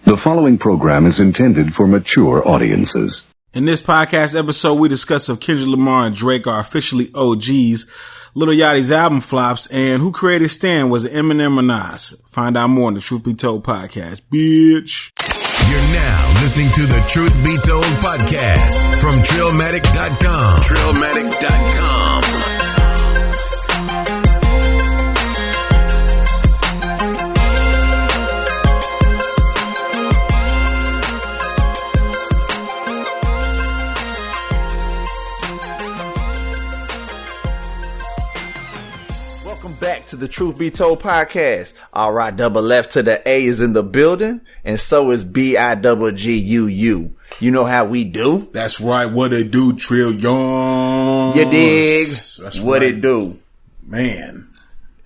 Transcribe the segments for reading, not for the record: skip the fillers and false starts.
The following program is intended for mature audiences. In this podcast episode, we discuss if Kendrick Lamar and Drake are officially OGs, Lil Yachty's album flops, and who created Stan, was it Eminem or Nas? Find out more on the Truth Be Told podcast, bitch. You're now listening to the Truth Be Told podcast from Trillmatic.com. Trillmatic.com. Back to the Truth Be Told podcast. All right, double F to the A is in the building, and so is Bigg UU. You know how we do? That's right. What it do, Trillion? You dig? That's what right. It do, man.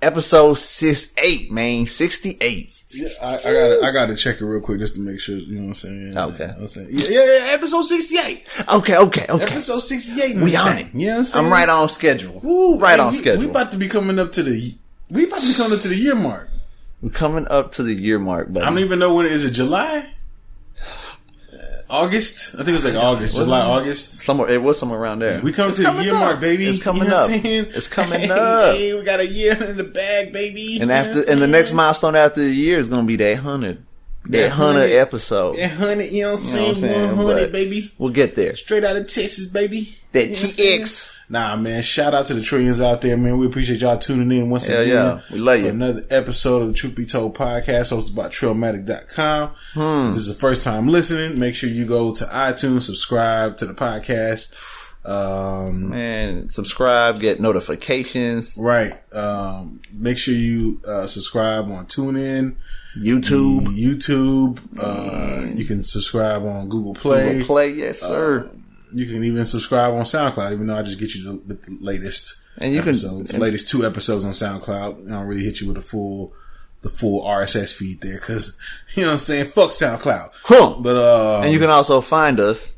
Episode 68, man. 68. Yeah, I gotta check it real quick just to make sure. You know what I'm saying? Okay. You know what I'm saying? Yeah. Episode 68. Okay. Episode 68. We on it. You know what I'm saying? I'm right on schedule. Right on schedule. We about to be coming up to the year mark. We're coming up to the year mark, buddy. I don't even know when it is. It July? August? I think it was like August. July, August. It was somewhere around there. We coming to the year mark, baby. It's coming you know up. What I'm saying? It's coming up. Hey, we got a year in the bag, baby. And the next milestone after the year is gonna be that 100. That 100 episode. That 100, you know what I'm saying? 100, baby. We'll get there. Straight out of Texas, baby. That TX. Nah, man. Shout out to the trillions out there, man. We appreciate y'all tuning in once again. Yeah. We love you. For another episode of the Truth Be Told podcast hosted by Trillmatic.com. If this is the first time listening, make sure you go to iTunes, subscribe to the podcast. Man, subscribe, get notifications. Right. Make sure you subscribe on TuneIn, YouTube. You can subscribe on Google Play. Google Play, yes, sir. You can even subscribe on SoundCloud, even though I just get you the latest episodes. The latest 2 episodes on SoundCloud. I don't really hit you with the full RSS feed there, because, you know what I'm saying? Fuck SoundCloud. But and you can also find us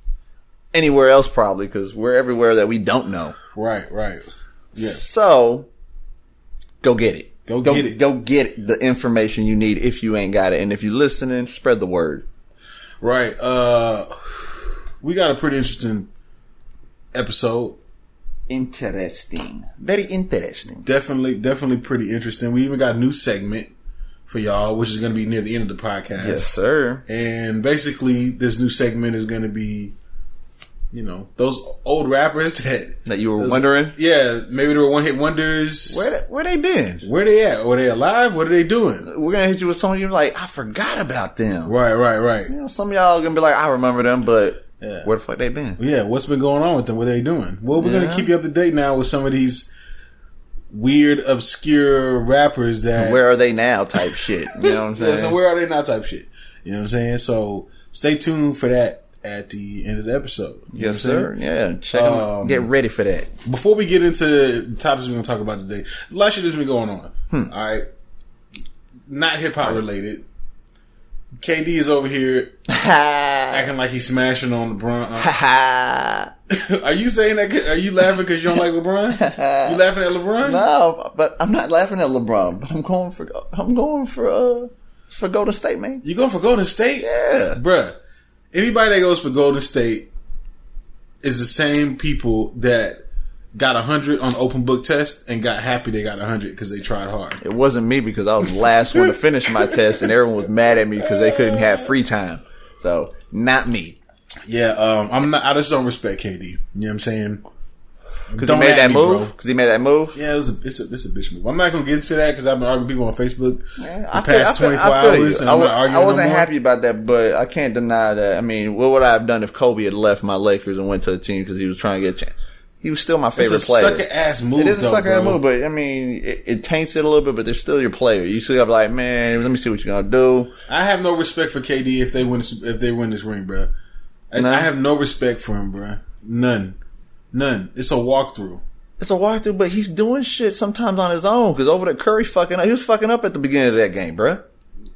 anywhere else, probably, because we're everywhere that we don't know. Right. Yeah. So, go get it. Go get it. Go get the information you need if you ain't got it. And if you're listening, spread the word. Right. We got a pretty interesting episode. Interesting. Very interesting. Definitely pretty interesting. We even got a new segment for y'all, which is going to be near the end of the podcast. Yes, sir. And basically, this new segment is going to be, you know, those old rappers that you were wondering? Yeah, maybe they were one-hit wonders. Where they been? Where they at? Were they alive? What are they doing? We're going to hit you with some of you like, I forgot about them. Right. You know, some of y'all are going to be like, I remember them, but where the fuck they been? Yeah, what's been going on with them? What are they doing? Well, we're going to keep you up to date now with some of these weird, obscure rappers that... Where are they now type shit. You know what I'm saying? Yeah, so where are they now type shit. You know what I'm saying? So stay tuned for that at the end of the episode. Yes, sir. Yeah, check them out. Get ready for that. Before we get into the topics we're going to talk about today, there's a lot of shit that's been going on. All right. Not hip-hop related. KD is over here acting like he's smashing on LeBron. Are you saying that? Are you laughing because you don't like LeBron? You laughing at LeBron? No, but I'm not laughing at LeBron. But I'm going for Golden State, man. You going for Golden State? Yeah, bruh. Anybody that goes for Golden State is the same people that got 100 on the open book test and got happy they got 100 because they tried hard. It wasn't me because I was the last one to finish my test and everyone was mad at me because they couldn't have free time. So, not me. Yeah, I just don't respect KD. You know what I'm saying? Because he made that move? Because he made that move? Yeah, it's a bitch move. I'm not going to get into that because I've been arguing with people on Facebook the past 24 hours and I'm not arguing I wasn't no more. happy about that, but I can't deny that. I mean, what would I have done if Kobe had left my Lakers and went to the team because he was trying to get a chance? He was still my favorite player. It's a sucker-ass move, It is a sucker-ass move, but, I mean, it taints it a little bit, but they're still your player. You still got to be like, man, let me see what you're going to do. I have no respect for KD if they win this ring, bro. I have no respect for him, bro. None. It's a walkthrough. It's a walkthrough, but he's doing shit sometimes on his own, because over there, Curry fucking up. He was fucking up at the beginning of that game, bro.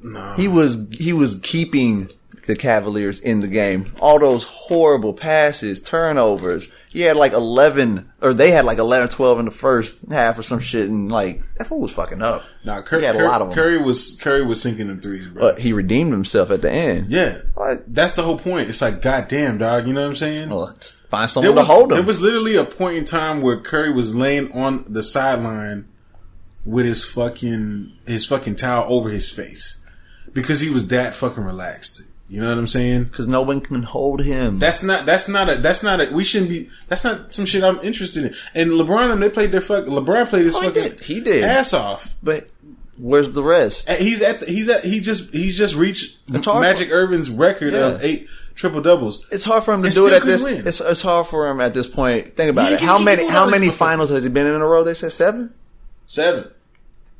No. He was keeping the Cavaliers in the game. All those horrible passes, turnovers. He had like 11, or they had like 11, 12 in the first half or some shit, and like that fool was fucking up. Nah, he had a lot of them. Curry was sinking them threes, bro. But he redeemed himself at the end. Yeah, like, that's the whole point. It's like, goddamn, dog. You know what I'm saying? Well, find someone to hold him. There was literally a point in time where Curry was laying on the sideline with his fucking towel over his face because he was that fucking relaxed. You know what I'm saying? Because no one can hold him. That's not we shouldn't be, that's not some shit I'm interested in. And LeBron, they played LeBron played his he did ass off. But where's the rest? He just reached Magic Irvin's record of 8 triple doubles. It's hard for him to do it at this. It's hard for him at this point. Think about it. How many finals has he been in a row? They said 7? 7.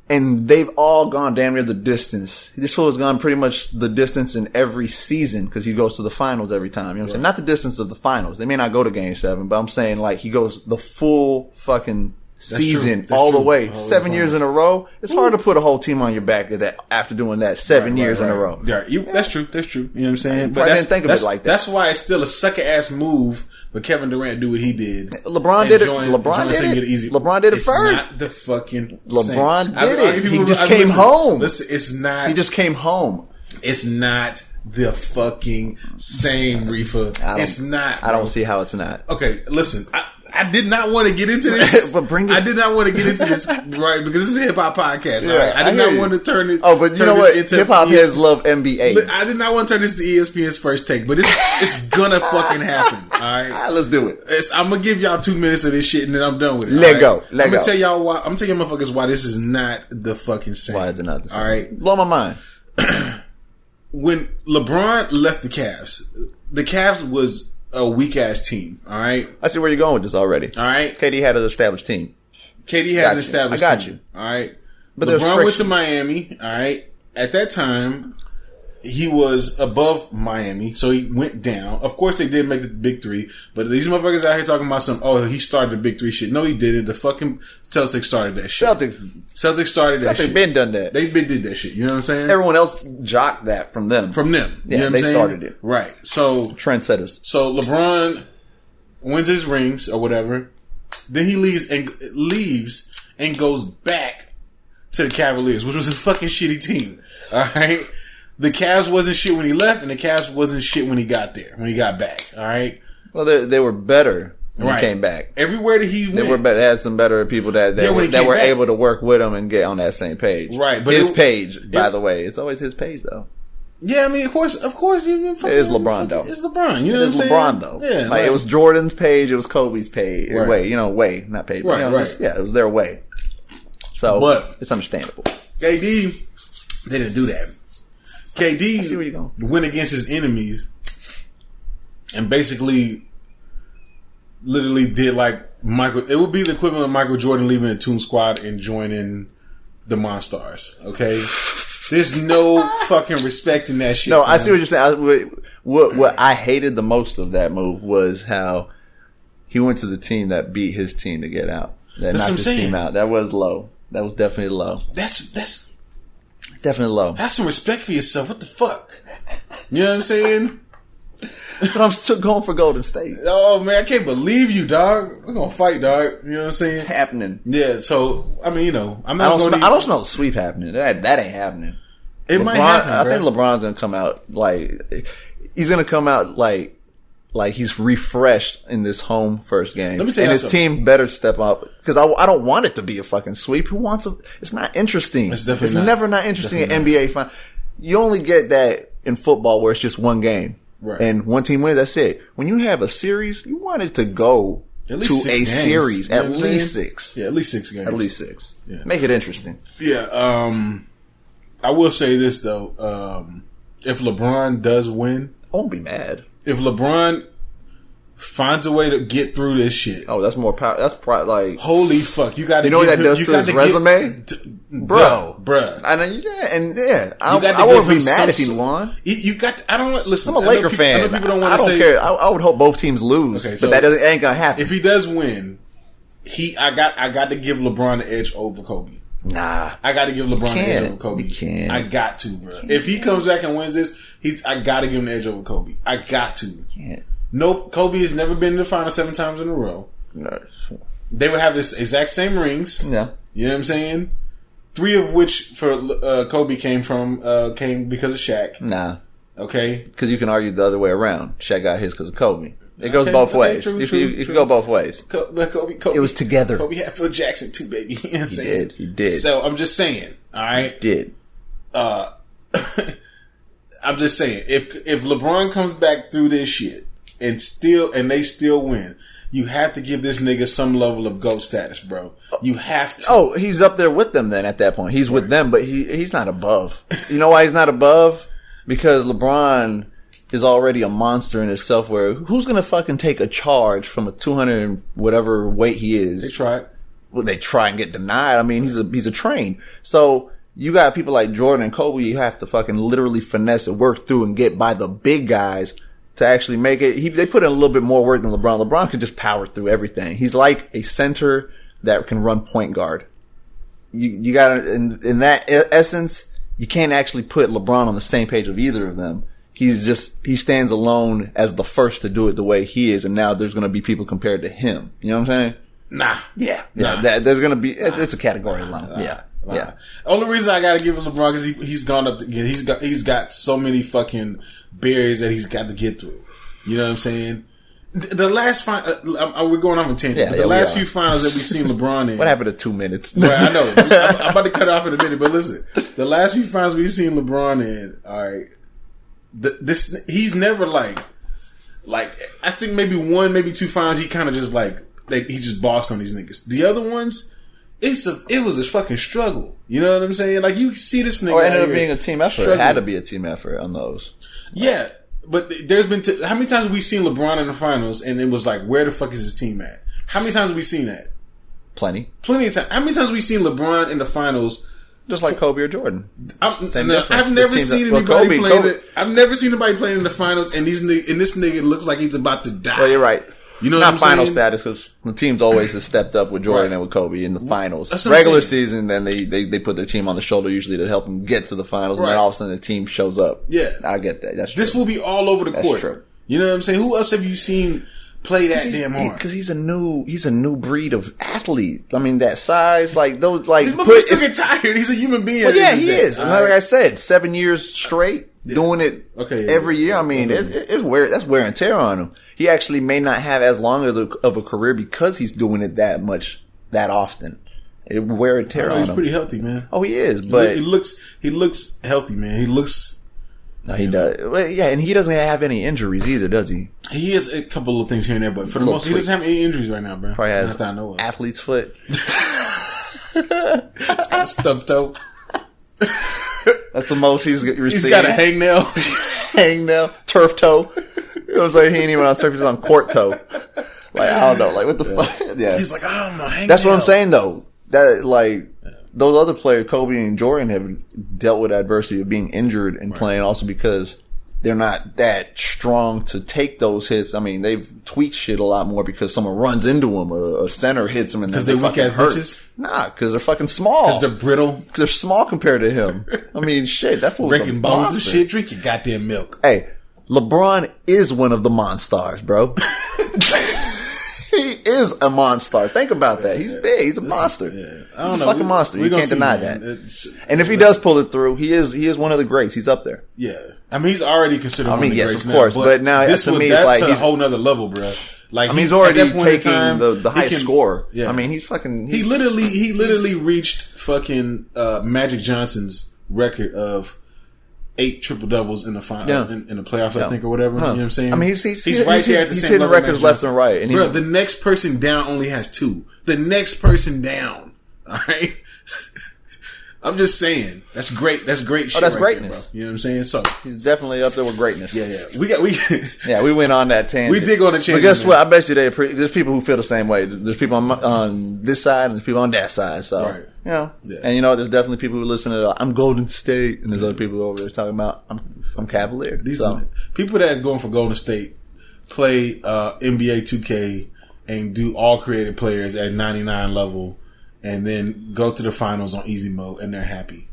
And they've all gone damn near the distance. This fool has gone pretty much the distance in every season because he goes to the finals every time. You know what I'm saying? Not the distance of the finals. They may not go to game 7, but I'm saying like he goes the full fucking season all the way. 7 years in a row. It's hard to put a whole team on your back after doing that 7 years in a row. Yeah, that's true. That's true. You know what I'm saying? But I didn't think of it like that. That's why it's still a sucker ass move for Kevin Durant to do what he did. LeBron did it. LeBron did it first. It's not the fucking LeBron did it. He just came home. Listen, it's not. He just came home. It's not the fucking same, Riffa. It's not. I don't see how it's not. Okay, listen. I did not want to get into this. But I did not want to get into this, right? Because this is a hip hop podcast. Yeah, right? I did not want to turn this. Oh, but you know what? Hip hop heads love NBA. But I did not want to turn this to ESPN's first take, but it's gonna fucking happen. All right, let's do it. I'm gonna give y'all 2 minutes of this shit, and then I'm done with it. Let go. I'm gonna tell y'all why. I'm gonna tell you motherfuckers why this is not the fucking same. Why is it not the same? All right, blow my mind. When LeBron left the Cavs was a weak ass team. All right, I see where you're going with this already. All right, KD had an established team. KD had an established team. I got you. All right, but LeBron went to Miami. All right, at that time he was above Miami, so he went down. Of course, they did make the big 3, but these motherfuckers out here talking about he started the big 3 shit. No, he didn't. The fucking Celtics started that shit. Celtics started that shit. Celtics been done that. They been did that shit. You know what I'm saying? Everyone else jocked that from them. Yeah, you know what I'm saying? Started it. Right. So trendsetters. So LeBron wins his rings or whatever. Then he leaves and goes back to the Cavaliers, which was a fucking shitty team. All right. The Cavs wasn't shit when he left, and the Cavs wasn't shit when he got there, when he got back. All right. Well, they were better when he came back. Everywhere that he went, they were better. They had some better people that were able to work with him and get on that same page. Right. But his page, by the way, it's always his page though. Yeah, I mean, of course, it is LeBron though. It's LeBron. You know what I'm saying? LeBron though. Yeah. Like it was Jordan's page, it was Kobe's page. Right. Way, not page. Right. It was their way. So, but it's understandable. KD, they didn't do that. KD went against his enemies and basically literally did like Michael. It would be the equivalent of Michael Jordan leaving the Toon Squad and joining the Monstars. Okay, there's no fucking respect in that shit. No, I see what you're saying. What I hated the most of that move was how he went to the team that beat his team to get out. That knocked his team out. That was low. That was definitely low. That's definitely low. Have some respect for yourself. What the fuck? You know what I'm saying? But I'm still going for Golden State. Oh man, I can't believe you, dog. We're gonna fight, dog. You know what I'm saying? It's happening. Yeah. So I mean, you know, I don't smell the sweep happening. That ain't happening. It might happen. I think LeBron's gonna come out he's gonna come out like he's refreshed in this home first game. Let me tell you and his team better step up because I don't want it to be a fucking sweep. Who wants it's not interesting. It's definitely never not interesting in NBA final. You only get that in football where it's just one game. Right. And one team wins, that's it. When you have a series, you want it to go to a series. At least 6. Yeah, at least 6 games. At least 6. Yeah. Make it interesting. Yeah. I will say this though. If LeBron does win, I won't be mad. If LeBron finds a way to get through this shit. Oh, that's more power. That's like holy fuck. You got to. You know what that does to his resume, bro. I know. I wouldn't be mad if he won. You got. I don't listen. I'm a Laker fan. I know people don't want to say. I don't care. I would hope both teams lose, but that ain't gonna happen. If he does win, I got to give LeBron the edge over Kobe. Nah. I got to give LeBron the edge over Kobe. You can't. I got to, bro. If he comes back and wins this, I got to give him the edge over Kobe. I got to. You can't. Nope. Kobe has never been in the final 7 times in a row. No. They would have this exact same rings. Yeah. You know what I'm saying? 3 of which for Kobe came because of Shaq. Nah. Okay. Because you can argue the other way around. Shaq got his because of Kobe. It goes both ways. True. You can go both ways. Kobe, it was together. Kobe had Phil Jackson too, baby. You know what I'm saying? He did. So I'm just saying. All right. He did. I'm just saying. If LeBron comes back through this shit and they still win, you have to give this nigga some level of GOAT status, bro. You have to. Oh, he's up there with them then at that point. He's with them, but he's not above. You know why he's not above? Because LeBron is already a monster in itself, where who's going to fucking take a charge from a 200 and whatever weight he is? They try. Well, they try and get denied. I mean, he's a train. So you got people like Jordan and Kobe, you have to fucking literally finesse and work through and get by the big guys to actually make it. They put in a little bit more work than LeBron. LeBron can just power through everything. He's like a center that can run point guard. You got in that essence, you can't actually put LeBron on the same page of either of them. He stands alone as the first to do it the way he is, and now there's going to be people compared to him. You know what I'm saying? Nah. Yeah. There's going to be, it's a category alone. Yeah. Yeah. Only reason I got to give him LeBron is he's gone up again. He's got so many fucking barriers that he's got to get through. You know what I'm saying? The last we're going off a tangent, but the last few finals that we've seen LeBron in. What happened to 2 minutes? Right, I know. I'm about to cut off in a minute, but listen. The last few finals we've seen LeBron in, alright, he's never like, I think maybe 1, maybe 2 finals he kind of just he just bossed on these niggas. The other ones, it was a fucking struggle. You know what I'm saying? Like, you see this nigga. Or it ended up being a team effort. Struggling. It had to be a team effort on those. Yeah. But there's been how many times have we seen LeBron in the finals and it was like, where the fuck is his team at? How many times have we seen that? Plenty of times. How many times have we seen LeBron in the finals? Just like Kobe or Jordan. I've never seen anybody playing. I've never seen anybody playing in the finals, and this nigga looks like he's about to die. Well, you're right. You know, not what I'm final saying? Status, because the teams always have stepped up with Jordan and with Kobe in the finals. Regular season, then they put their team on the shoulder usually to help them get to the finals, and then all of a sudden the team shows up. Yeah, I get that. That's this true. will be all over the court. True. You know what I'm saying? Who else have you seen play that damn hard? Because he's a new breed of athlete. I mean, that size, like those, like this motherfucker still get tired. He's a human being. Well, yeah, he is. And like I said, 7 years straight doing it every year. I mean, it's wear. That's wear and tear on him. He actually may not have as long of a career because he's doing it that often. It wear and tear on him. He's pretty healthy, man. Oh, he is. But he looks healthy, man. He looks. No, he does. Well, yeah, and he doesn't have any injuries either, does he? He has a couple of things here and there, but for the most, he doesn't have any injuries right now, bro. Probably has athlete's foot. It's got a stub toe. That's the most he's received. He's got a hangnail, turf toe. You know what I'm saying? He ain't even on turf; he's on court toe. Like, I don't know, like what the fuck? Yeah, he's like, I don't know. Hangnail. That's what I'm saying, though. That like. Those other players, Kobe and Jordan, have dealt with adversity of being injured and playing also because they're not that strong to take those hits. I mean, they've tweaked shit a lot more because someone runs into them, a center hits them, and because they're weak ass bitches. Nah, because they're fucking small. Because they're brittle. Because they're small compared to him. I mean, shit, that fool's breaking bones and shit. Drink your goddamn milk. Hey, LeBron is one of the monsters, bro. He is a monster. Think about that. He's big. He's a monster. Yeah. He's a fucking monster. You can't deny that. And if he does pull it through, he is one of the greats. He's up there. Yeah. I mean, he's already considered one of the greats. Yes, of course. Now, but now, to me, it's like he's a whole nother level, bro. Like, I mean, he's already taking the highest score. Yeah. I mean, he's fucking. He literally reached fucking Magic Johnson's record of 8 triple doubles in the final in the playoffs, I think, or whatever. You know what I'm saying? I mean, he's right there at the same level. He's hitting records left and right. And bro, the next person down only has 2. The next person down. All right. I'm just saying that's great. That's great shit. Oh, that's right greatness. There, bro. You know what I'm saying? So he's definitely up there with greatness. Yeah. We went on that tangent. We did go on a tangent. But guess what? I bet you there's people who feel the same way. There's people on this side and there's people on that side. So you know, and there's definitely people who listen to I'm Golden State, and there's other people over there talking about I'm Cavalier. These people that are going for Golden State play NBA 2K and do all creative players at 99 level. and then go to the finals on easy mode, and they're happy.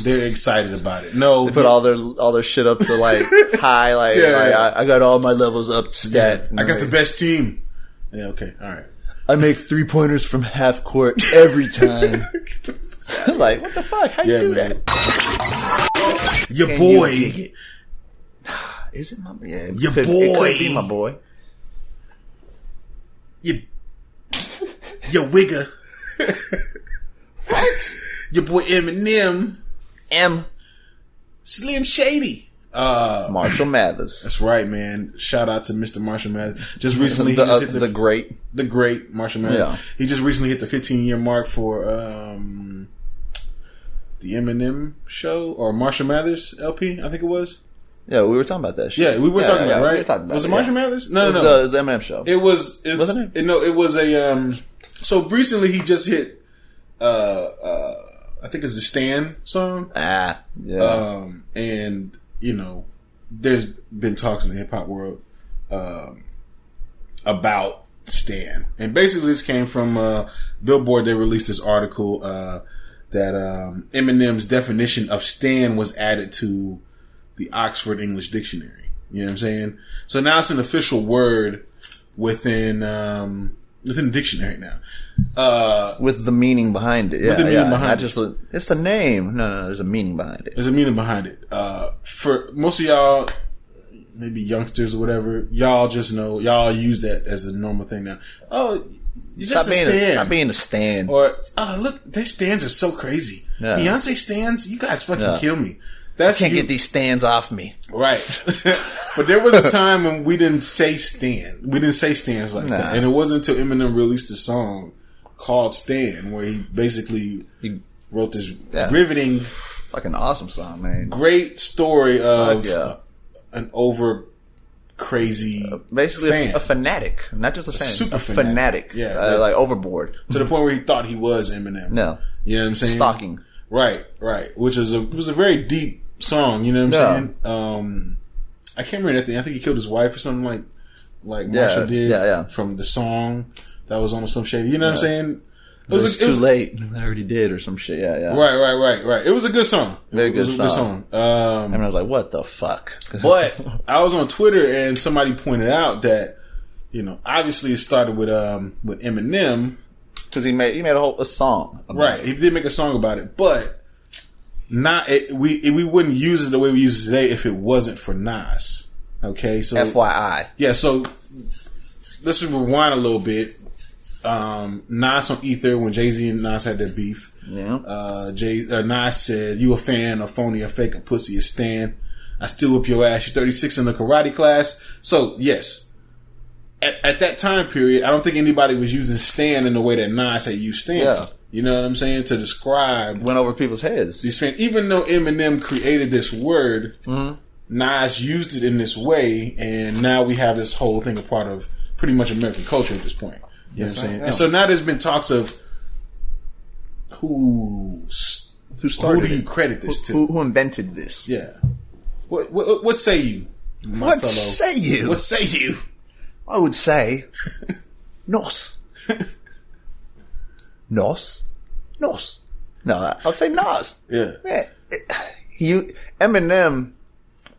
They're excited about it. No, they put all their shit up to like high, like, I got all my levels up to stat. I got the best team. Yeah, okay, all right. I make 3-pointers from half court every time. I'm like, what the fuck? How you do that? Your boy. Is it my boy? Yeah, your boy. It could be my boy. Your wigger. What? Your boy Eminem. M. Slim Shady. Marshall Mathers. That's right, man. Shout out to Mr. Marshall Mathers. Just recently, he the just hit the great Marshall Mathers. Yeah. He just recently hit the 15-year mark for the Eminem show or Marshall Mathers LP. I think it was. Yeah, we were talking about that shit. Yeah, we were talking about it, right? We were talking about was it Marshall Mathers? No. It was the Eminem show. It was. Wasn't it? No, it was a. So recently, he just hit. I think it's the Stan song. Yeah. And there's been talks in the hip hop world about Stan, and basically this came from Billboard. They released this article that Eminem's definition of Stan was added to the Oxford English Dictionary. You know what I'm saying? So now it's an official word within the dictionary now. With the meaning behind it. Yeah, with the meaning behind it. It's a name. No, there's a meaning behind it. There's a meaning behind it. For most of y'all, maybe youngsters or whatever, y'all just know, y'all use that as a normal thing now. Oh, you're just Stop being a stan. Or, oh, look, their stands are so crazy. Yeah. Beyonce stands, you guys fucking kill me. Can't get these stands off me. Right. But there was a time when we didn't say stan. We didn't say stans like that. And it wasn't until Eminem released a song called Stan, where he basically wrote this riveting, fucking awesome song, man. Great story of an over crazy, basically fan. A fanatic, not just a fan, super fanatic. Yeah, like overboard to the point where he thought he was Eminem. No, you know what I'm saying? Stalking. Right. Which is it was a very deep song. You know what I'm saying? I can't remember anything. I think he killed his wife or something like Marshall did. Yeah. From the song that was on the Slim Shady. You know what I'm saying? It was too late. I already did or some shit. Yeah. Right. It was a good song. Very good song. And I was like, what the fuck? But I was on Twitter and somebody pointed out that, obviously it started with Eminem. Because he made a song about it. He did make a song about it, but we wouldn't use it the way we use it today if it wasn't for Nas. Okay, so FYI. Yeah, so let's rewind a little bit. Nas on Ether, when Jay-Z and Nas had their beef. Yeah. Nas said, "You a fan, a phony, a fake, a pussy, a stan. I still whip your ass. You're 36 in the karate class." So yes, at that time period, I don't think anybody was using stan in the way that Nas had used stan. Yeah. You know what I'm saying? To describe went over people's heads. These fans, even though Eminem created this word, Nas used it in this way, and now we have this whole thing a part of pretty much American culture at this point. You know what I'm saying? Yeah. And so now there's been talks of who started who do you credit this to? Who invented this? Yeah. What say you, my what fellow? Say you? What say you? I would say Nos. Nos. No, I'd say Nas. Yeah. Man, Eminem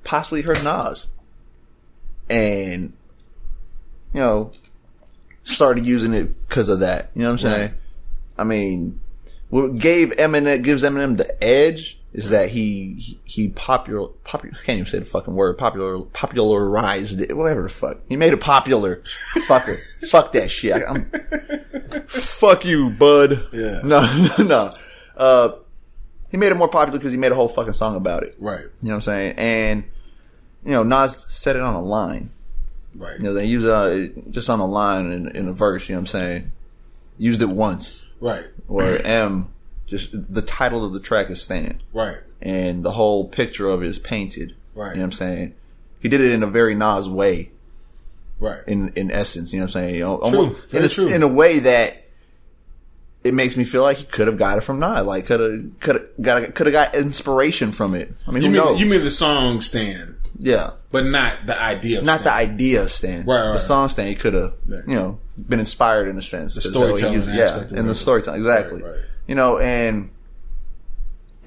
possibly heard Nas. And, started using it because of that. You know what I'm saying? Right. I mean, what gives Eminem the edge is that he popular I can't even say the fucking word, popularized it, whatever the fuck. He made it popular. Fucker. Fuck that shit. Fuck you, bud. Yeah. No. He made it more popular because he made a whole fucking song about it. Right. You know what I'm saying? And, Nas set it on a line. Right. They use it just on a line in a verse, you know what I'm saying? Used it once. Right. Or just the title of the track is Stan. Right. And the whole picture of it is painted. Right. You know what I'm saying? He did it in a very Nas way. Right. In essence, you know what I'm saying? True. Very true. In a way that it makes me feel like he could have got it from Nas. Like could have got inspiration from it. I mean, who knows? You mean the song Stan? Yeah. But not the idea of Not Stan. the idea of Stan. Right. The song Stan, he could have, been inspired in a sense. The storytelling aspect. Yeah, and the storytelling, exactly. Right. You know, and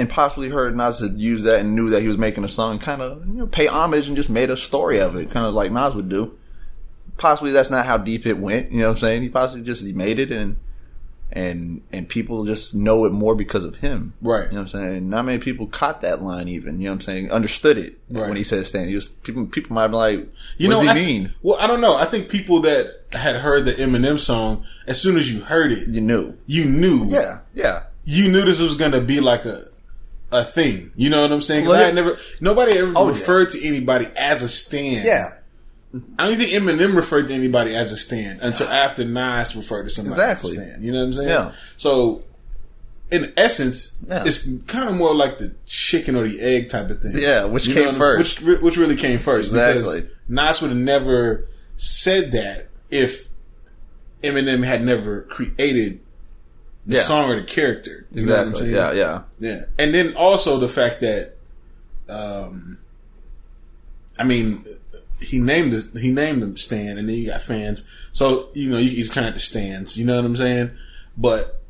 possibly heard Nas had used that and knew that he was making a song, kind of pay homage and just made a story of it, kind of like Nas would do. Possibly that's not how deep it went. You know what I'm saying? He possibly just made it and people just know it more because of him. Right. You know what I'm saying? Not many people caught that line even. You know what I'm saying? Understood it when he said stand. People might be like, what does he mean? Well, I don't know. I think people that had heard the Eminem song, as soon as you heard it, you knew. Yeah. You knew this was going to be like a thing. You know what I'm saying? Because nobody ever referred to anybody as a stan. Yeah. I don't think Eminem referred to anybody as a stan until after Nas referred to somebody as a stan. You know what I'm saying? Yeah. So, in essence, it's kind of more like the chicken or the egg type of thing. Yeah, which came first. Which really came first. Exactly. Because Nas would have never said that if Eminem had never created the song or the character. You know what I'm saying? Yeah. And then also the fact that, he named them Stan, and then you got fans. So, he's turned to Stans. You know what I'm saying? But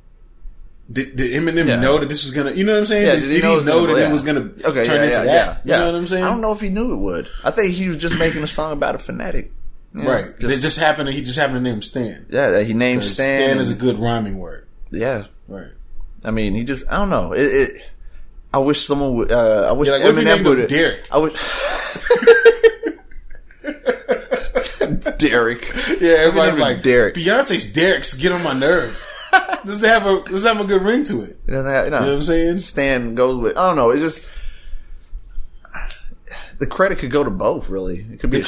did Eminem know that this was gonna? You know what I'm saying? Yeah, did he know that it was gonna turn into that? You know what I'm saying? I don't know if he knew it would. I think he was just making a song about a fanatic. Right. He just happened to name Stan. Yeah, he named Stan. Stan is a good rhyming word. Yeah. Right. I mean, I don't know. I wish someone would. I wish Eminem would. Derek. I would. Derek. Yeah, everybody's like Derek. Beyonce's Derek's get on my nerve. Does it have a good ring to it? It doesn't have, you know what I'm saying? Stan goes with. I don't know. It's just the credit could go to both. Really, it could be It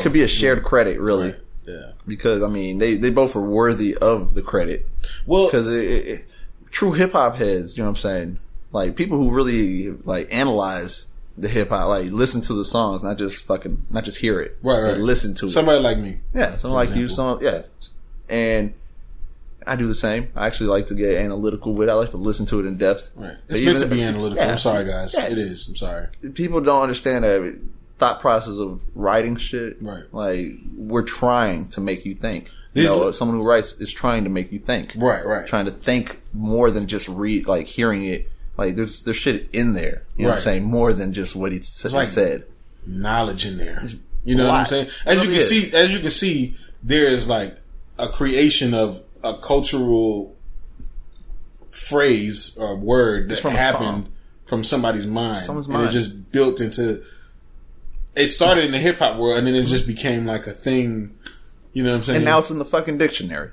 could be a shared credit. Really. Right. Yeah. Because they both are worthy of the credit. Well, because true hip hop heads, you know what I'm saying? Like people who really like analyze the hip hop, like listen to the songs, not just hear it. Right. They listen to somebody like me. Yeah, someone like you. And I do the same. I actually like to get analytical with it. I like to listen to it in depth. Right. It's meant to be analytical. I'm sorry, guys. Yeah. It is. I'm sorry. People don't understand that thought process of writing shit. Right. Like we're trying to make you think. Someone who writes is trying to make you think. Right. Trying to think more than just read, like hearing it. Like there's shit in there. You know what I'm saying? More than just what he said. Knowledge in there. You know what I'm saying? As you can see, there is like a creation of a cultural phrase or word that happened from somebody's mind. And it just built into. It started in the hip hop world, and then it just became like a thing. You know what I'm saying? And now it's in the fucking dictionary.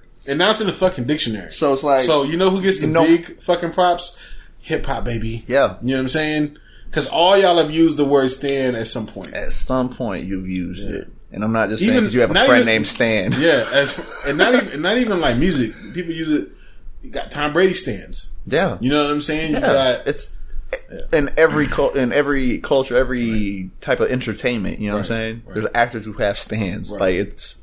So it's like. So you know who gets the big fucking props? Hip hop, baby. Yeah. You know what I'm saying? Because all y'all have used the word Stan at some point. At some point, you've used it. And I'm not just saying because you have a friend named Stan. Yeah. And not even like music. People use it. You got Tom Brady Stans. Yeah. You know what I'm saying? Yeah. It's in every culture, every type of entertainment. You know what I'm saying? Right. There's actors who have Stans. Right. Like it's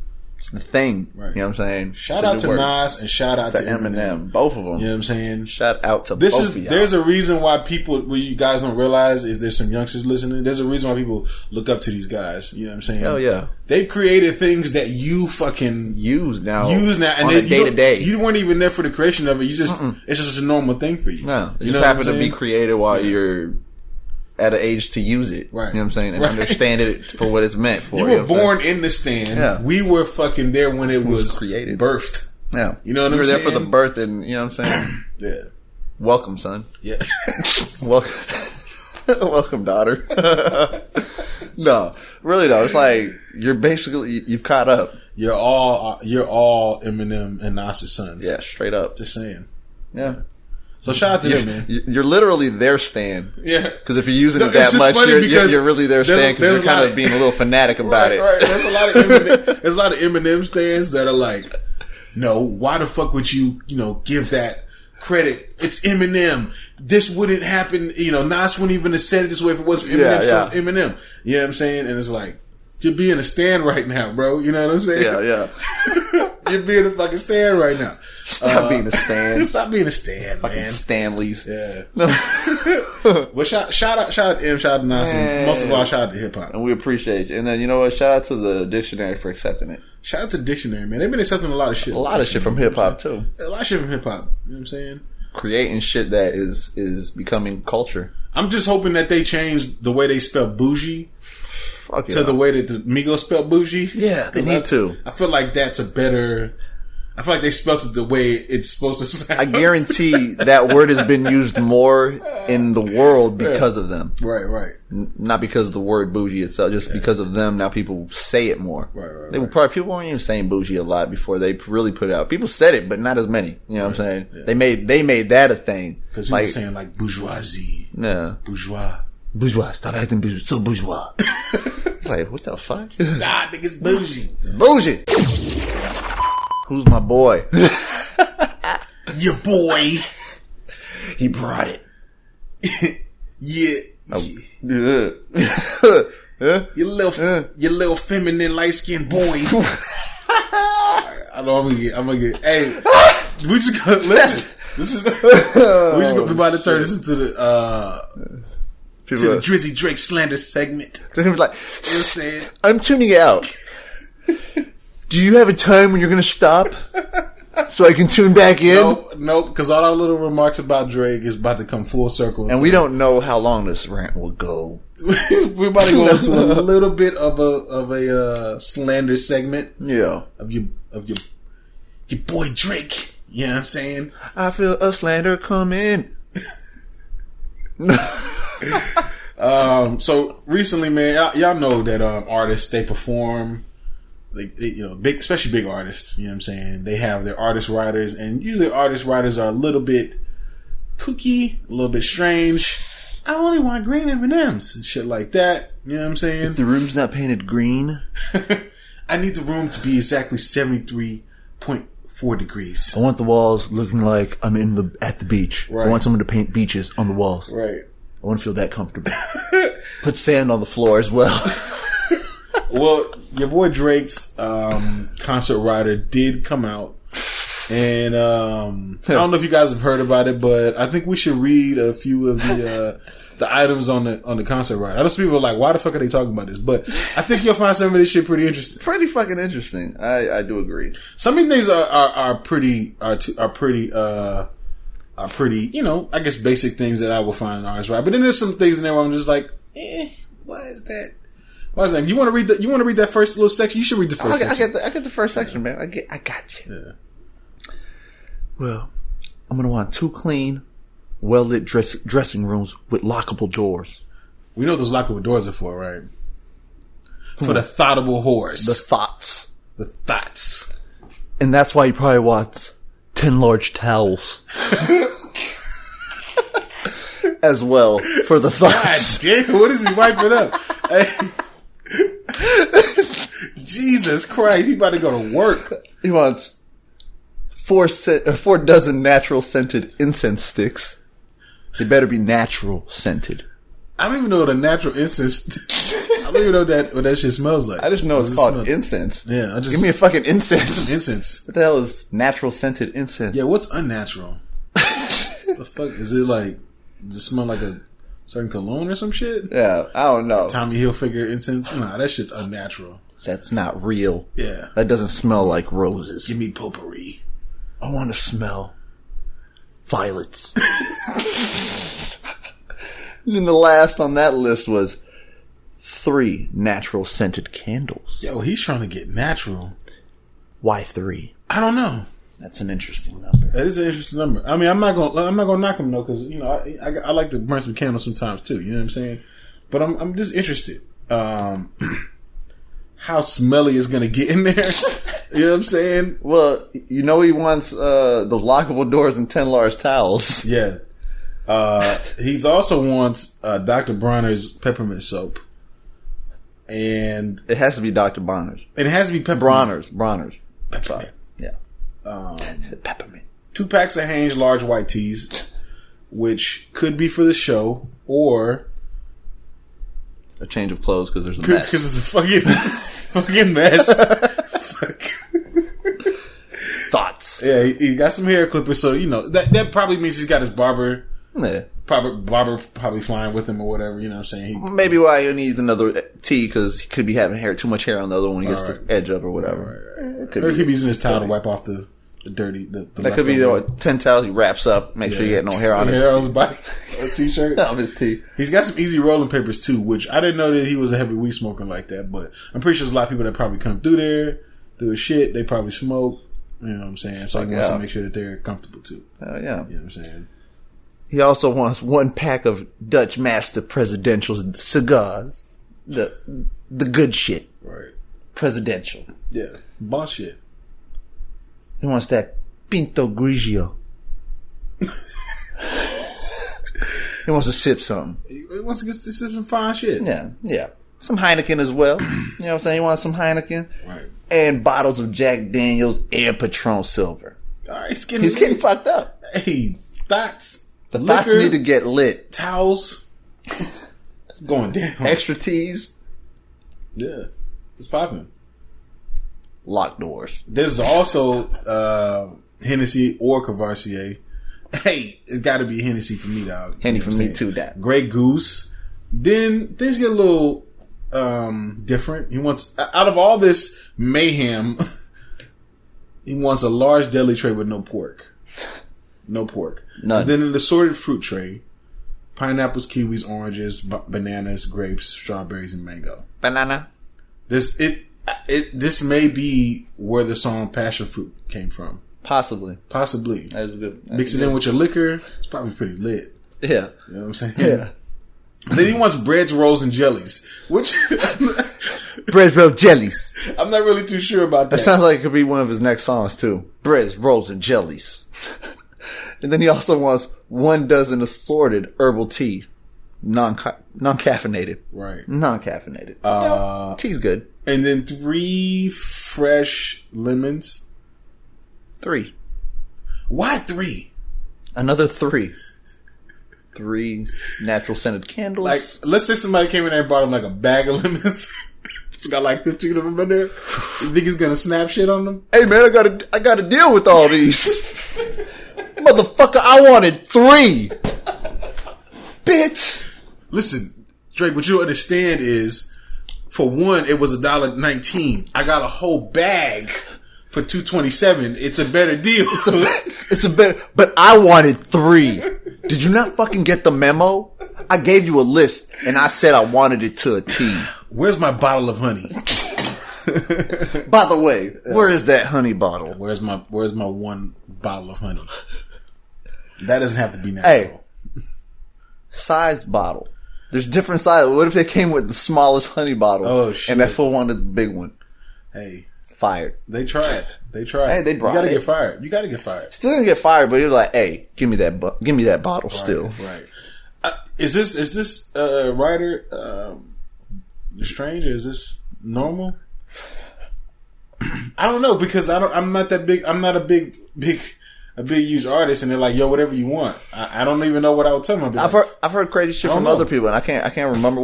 the thing. Right. You know what I'm saying? Shout out to Nas and shout out to Eminem. Both of them. You know what I'm saying? Shout out to both of y'all. There's a reason why you guys don't realize, if there's some youngsters listening, there's a reason why people look up to these guys. You know what I'm saying? Hell yeah. They've created things that you fucking use now. And on a day to day. You weren't even there for the creation of it. It's just a normal thing for you. No. It just happened to be created while you're at an age to use it. Right. You know what I'm saying? And understand it for what it's meant for. You were born in the stand. Yeah. We were fucking there when it was created. Birthed. Yeah. You know what I'm saying? We were there for the birth and, you know what I'm saying? Yeah. Welcome, son. Yeah. Welcome, daughter. No. Really though, it's like, you've caught up. You're all Eminem and Nas's sons. Yeah, straight up. Just saying. Yeah. So shout out to them, man. You're literally their stan. Yeah. Because if you're using it that much, you're really their stan because you're kind of being a little fanatic about it. Right. There's a lot of Eminem stans that are like, no, why the fuck would you give that credit? It's Eminem. This wouldn't happen. Nas wouldn't even have said it this way if it wasn't Eminem. So it's Eminem. You know what I'm saying? And it's like, you're being a stan right now, bro. You know what I'm saying? Yeah. You're being a fucking stan right now. Stop being a stan. Stop being a stan, fucking man. Stanleys. Yeah. No. But shout out to M, shout out to Nas, and most of all, shout out to hip hop. And we appreciate you. And then, you know what? Shout out to the dictionary for accepting it. Shout out to the dictionary, man. They've been accepting a lot of shit. A lot of shit from hip hop, too. A lot of shit from hip hop. You know what I'm saying? Creating shit that is becoming culture. I'm just hoping that they change the way they spell bougie to the way that the Migos spell bougie. Yeah, they need to. I feel like that's a better... I feel like they spelled it the way it's supposed to sound. I guarantee that word has been used more in the world because of them. Right. Not because of the word bougie itself, just because of them. Now people say it more. Right. They were probably, people weren't even saying bougie a lot before they really put it out. People said it, but not as many. You know what I'm saying? Yeah. They made that a thing. Because people were saying like bourgeoisie. Yeah. Bourgeois. Stop acting bourgeois. So bourgeois. Like, what the fuck? Nah, nigga's bougie. Bougie. Who's my boy? Your boy. He brought it. Yeah. Your little feminine light skinned boy. I know I'm gonna get. Hey, we just gonna listen. We just gonna be about to turn this into the Drizzy Drake slander segment. Like, you know what I'm saying? I'm tuning out. Do you have a time when you're going to stop so I can tune back in? Nope, because all our little remarks about Drake is about to come full circle. And we don't know how long this rant will go. We're about to go into a little bit of a slander segment. Yeah. Of your boy Drake. You know what I'm saying? I feel a slander coming. So recently, man, y'all know that artists, they perform. They, you know, especially big artists, you know what I'm saying? They have their artist writers, and usually artist writers are a little bit kooky, a little bit strange. I only want green M&Ms and shit like that. You know what I'm saying? If the room's not painted green, I need the room to be exactly 73.4 degrees. I want the walls looking like I'm at the beach. Right. I want someone to paint beaches on the walls. Right. I want to feel that comfortable. Put sand on the floor as well. Well, your boy Drake's concert writer did come out, and I don't know if you guys have heard about it, but I think we should read a few of the items on the concert writer. I know some people are like, "Why the fuck are they talking about this?" But I think you'll find some of this shit pretty interesting. Pretty fucking interesting. I do agree. Some of these things are pretty, you know, I guess basic things that I will find in an artist, right? But then there's some things in there where I'm just like, why is that? You want to read that? You want to read that first little section? You should read the first section. I get the first section, man. I got you. Yeah. Well, I'm gonna want 2 clean, well-lit dressing rooms with lockable doors. We know what those lockable doors are for, right? For the thoughtable whores. The thoughts. The thoughts. And that's why he probably wants 10 large towels. As well, for the thoughts. God damn, what is he wiping up? Hey. Jesus Christ, he about to go to work. He wants 4 dozen natural scented incense sticks. They better be natural scented. I don't even know what a natural incense. I don't even know what that shit smells like. I just know it's called incense. Yeah, give me a fucking incense. Incense. What the hell is natural scented incense? Yeah, what's unnatural? The fuck is it like? Does it smell like a certain cologne or some shit? Yeah, I don't know. Tommy Hilfiger incense? Nah, that shit's unnatural. That's not real. Yeah. That doesn't smell like roses. Give me potpourri. I want to smell violets. And then the last on that list was 3 natural scented candles. Yo, he's trying to get natural. Why 3? I don't know. That's an interesting number. That is an interesting number. I mean, I'm not gonna knock him though, because you know I like to burn some candles sometimes too. You know what I'm saying? But I'm just interested. How smelly is gonna get in there? You know what I'm saying? Well, you know he wants those lockable doors and 10 large towels. Yeah. He's also wants Dr. Bronner's peppermint soap, and it has to be Dr. Bronner's. And it has to be peppermint. Bronner's. Peppermint. Yeah. Peppermint. 2 packs of Hanes large white teas, which could be for the show or a change of clothes because there's a mess. Because it's a fucking mess. Fuck. Thoughts. Yeah, he got some hair clippers, so you know that probably means he's got his barber Barber probably flying with him or whatever. You know what I'm saying? Maybe why he needs another tee because he could be having too much hair on the other one when he gets the edge up or whatever. Right. Or he could be using his towel to wipe off the dirty. That could be 10 towels he wraps up. Make sure he get no hair on his body. His t-shirt. On his tee. He's got some easy rolling papers too, which I didn't know that he was a heavy weed smoker like that. But I'm pretty sure there's a lot of people that probably come through there, do his shit. They probably smoke. You know what I'm saying? So he wants to make sure that they're comfortable too. Yeah. You know what I'm saying? He also wants 1 pack of Dutch Master Presidential cigars. The good shit. Right. Presidential. Yeah. Boss shit. He wants that Pinto Grigio. He wants to sip something. He wants to get some fine shit. Yeah. Some Heineken as well. You know what I'm saying? He wants some Heineken. Right. And bottles of Jack Daniels and Patron Silver. All right, he's getting fucked up. Hey, thoughts. The thoughts need to get lit. Towels. It's going down. Extra teas. Yeah. It's popping. Locked doors. There's also Hennessy or Cavassier. Hey, it's got to be Hennessy for me, dog. Henny for me too, Dad. Grey Goose. Then things get a little different. He wants, out of all this mayhem, he wants a large deli tray with no pork. No pork. None. And then an assorted fruit tray. Pineapples, kiwis, oranges, bananas, grapes, strawberries, and mango. Banana. This may be where the song Passion Fruit came from. Possibly. That is good. Mix it in with your liquor. It's probably pretty lit. Yeah. You know what I'm saying? Yeah. Then he wants breads, rolls, and jellies. Which... Breads, rolls, jellies. I'm not really too sure about that. That sounds like it could be one of his next songs too. Breads, rolls, and jellies. And then he also wants 1 dozen assorted herbal tea. Non-caffeinated. Right. Non-caffeinated. Tea's good. And then 3 fresh lemons. 3. Why 3? Another 3. 3 natural scented candles. Like, let's say somebody came in there and bought him like a bag of lemons. It's got like 15 of them in there. You think he's gonna snap shit on them? Hey man, I gotta deal with all these. Motherfucker, I wanted 3. Bitch. Listen, Drake, what you don't understand is, for one, it was $1.19. I got a whole bag for $2.27. It's a better deal. It's a better, but I wanted 3. Did you not fucking get the memo? I gave you a list and I said I wanted it to a T. Where's my bottle of honey? By the way, where is that honey bottle? Where's my 1 bottle of honey? That doesn't have to be natural. Hey, size bottle. There's different sizes. What if they came with the smallest honey bottle? Oh shit! And that fool wanted the big one. Hey, fired. They tried. Hey, they brought. You gotta get fired. You gotta get fired. Still gonna get fired, but he was like, "Hey, give me that bottle." Right, still, right. Is this writer strange or is this normal? I don't know because I'm not that big. I'm not a big huge artist, and they're like, "Yo, whatever you want." I don't even know what I would tell them. I've heard crazy shit from other people, and I can't remember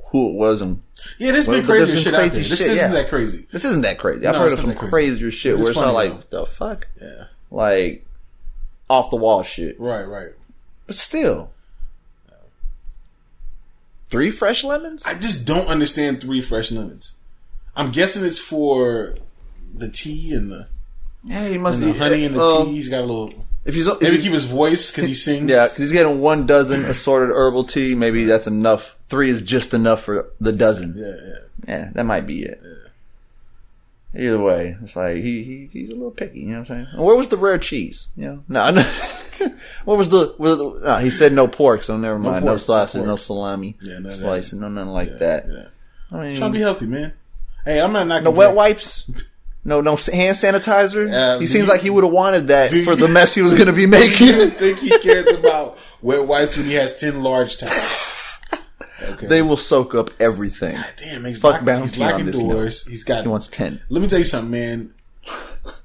who it was. And yeah, there's been crazy shit out there. This isn't that crazy. This isn't that crazy. I've heard of some crazier shit where it's not like the fuck, like off the wall shit. Right. But still, 3 fresh lemons. I just don't understand 3 fresh lemons. I'm guessing it's for the tea and the he must the honey and the tea. He's got a little. Maybe keep his voice because he sings. Yeah, because he's getting 1 dozen assorted herbal tea. Maybe that's enough. 3 is just enough for the dozen. Yeah, that might be it. Yeah. Either way, it's like he's a little picky. You know what I'm saying? And where was the rare cheese? You know, no. What was the? He said no pork, so never mind. No sausage, no salami, slicing, no nothing like that. Yeah. I mean, trying to be healthy, man. Hey, I'm not knocking. No wet wipes. No hand sanitizer. He seems like he would have wanted that for the mess he was going to be making. I think he cares about wet wipes when he has 10 large towels. Okay. They will soak up everything. God damn, he's locking doors. He wants 10. Let me tell you something, man.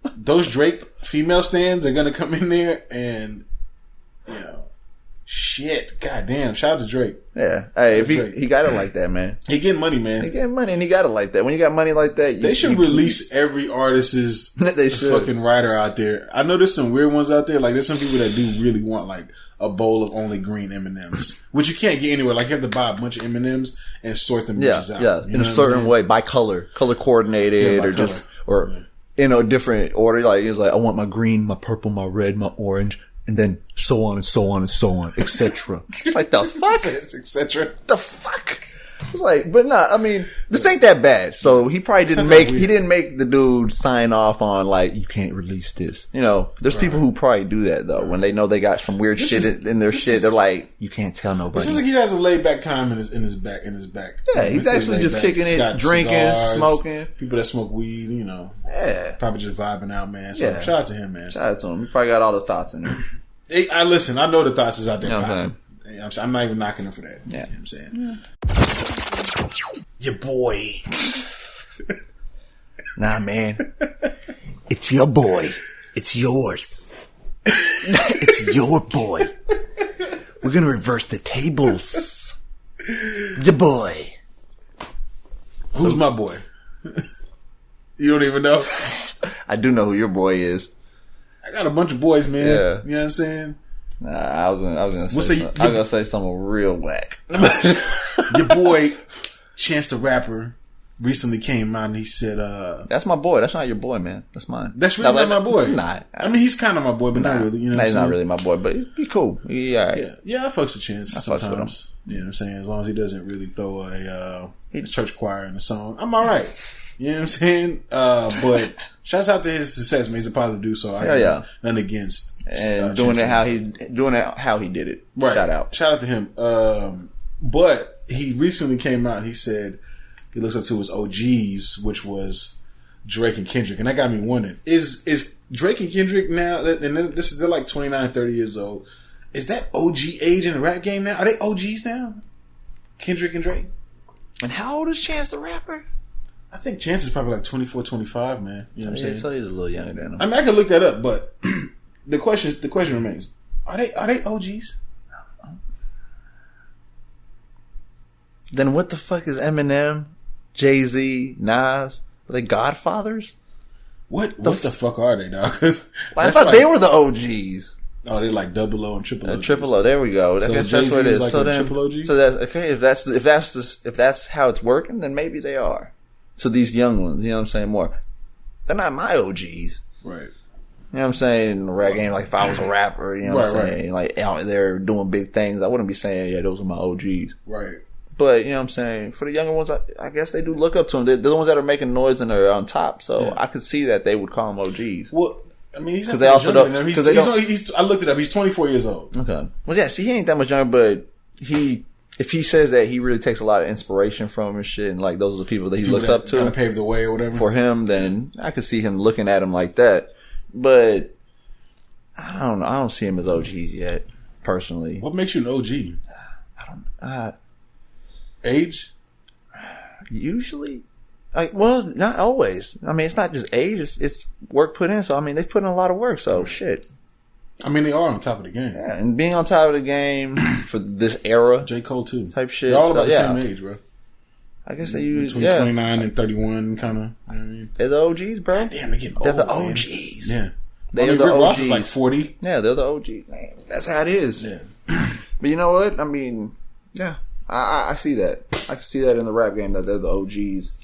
Those Drake female stands are going to come in there and, shit. God damn. Shout out to Drake. Yeah. Hey, if he got it like that, man. He getting money, man. He getting money and he got it like that. When you got money like that, they should release every artist's fucking writer out there. I know there's some weird ones out there. Like there's some people that do really want like a bowl of only green M&Ms, which you can't get anywhere. Like you have to buy a bunch of M&Ms and sort them bitches out. Yeah, in a certain way, by color coordinated, or color. Or in a different order. Like it's like I want my green, my purple, my red, my orange. And then so on and so on and so on, etc. It's like, the fuck? etc. The fuck? It's like, but nah, I mean, this ain't that bad. So he probably didn't make the dude sign off on like, you can't release this. You know, there's people who probably do that though. When they know they got some weird shit in their shit, they're like, you can't tell nobody. It seems like he has a laid back time in his back. Yeah, he's actually just kicking it, drinking, cigars, smoking. People that smoke weed, you know. Yeah. Probably just vibing out, man. So shout out to him, man. Shout out to him. He probably got all the thoughts in there. Hey, I know the thoughts is out there. You know I'm not even knocking him for that. Yeah. You know what I'm saying? Your boy. Nah, man. It's your boy. It's yours. It's your boy. We're gonna reverse the tables. Your boy. Who's my boy? You don't even know? I do know who your boy is. I got a bunch of boys, man. Yeah. You know what I'm saying? Nah, I was gonna say something real whack. Your boy, Chance the Rapper, recently came out and he said, that's my boy. That's not your boy, man. That's mine. That's really not my boy. Nah. I mean, he's kind of my boy, but not really. You know, he's not really my boy, but he's cool. He all right. Yeah, I fucks with Chance sometimes. You know what I'm saying? As long as he doesn't really throw a church choir in the song, I'm all right. You know what I'm saying? But shouts out to his success, man. He's a positive dude, so I have nothing against. And doing it how he did it. Right. Shout out to him. But he recently came out and he said he looks up to his OGs, which was Drake and Kendrick. And that got me wondering, is Drake and Kendrick now, and they're like 29, 30 years old. Is that OG age in the rap game now? Are they OGs now? Kendrick and Drake? And how old is Chance the Rapper? I think Chance is probably like 24, 25, man. You know what I'm saying? So he's a little younger than him. I mean, I can look that up, but the question remains: Are they OGs? Then what the fuck is Eminem, Jay-Z, Nas? Are they godfathers? What the fuck are they, dog? I thought they were the OGs. Oh, they're like double O and triple O. Triple O. There we go. So that's what it is. Like triple OG? So that's okay. If that's how it's working, then maybe they are. So these young ones, you know what I'm saying? More, they're not my OGs, right? You know what I'm saying? In the rap game, like if I was a rapper, you know what I'm saying? Like out there doing big things, I wouldn't be saying, yeah, those are my OGs, right? But you know what I'm saying? For the younger ones, I guess they do look up to them. They're the ones that are making noise and they're on top. So I could see that they would call them OGs. Well, I mean, he's because they also don't. I looked it up. He's 24 years old. Okay. Well, yeah. See, he ain't that much younger, but if he says that he really takes a lot of inspiration from and shit, and like those are the people that he looks up to, kind of pave the way or whatever for him, then I could see him looking at him like that. But I don't know. I don't see him as OGs yet, personally. What makes you an OG? I don't. Age? Usually, well, not always. I mean, it's not just age; it's work put in. So I mean, they put in a lot of work. So shit. I mean, they are on top of the game. Yeah, and being on top of the game for this era. J. Cole, too. Type shit. They're all about the same age, bro. I guess they use... Between 29 and 31, kind of. You know what I mean? They're the OGs, bro. God damn, they're getting old, They're the OGs. Man. Yeah. They're the Rick OGs. Ross is like 40. Yeah, they're the OGs. Man, that's how it is. Yeah. But you know what? I mean, yeah. I see that. I can see that in the rap game, that they're the OGs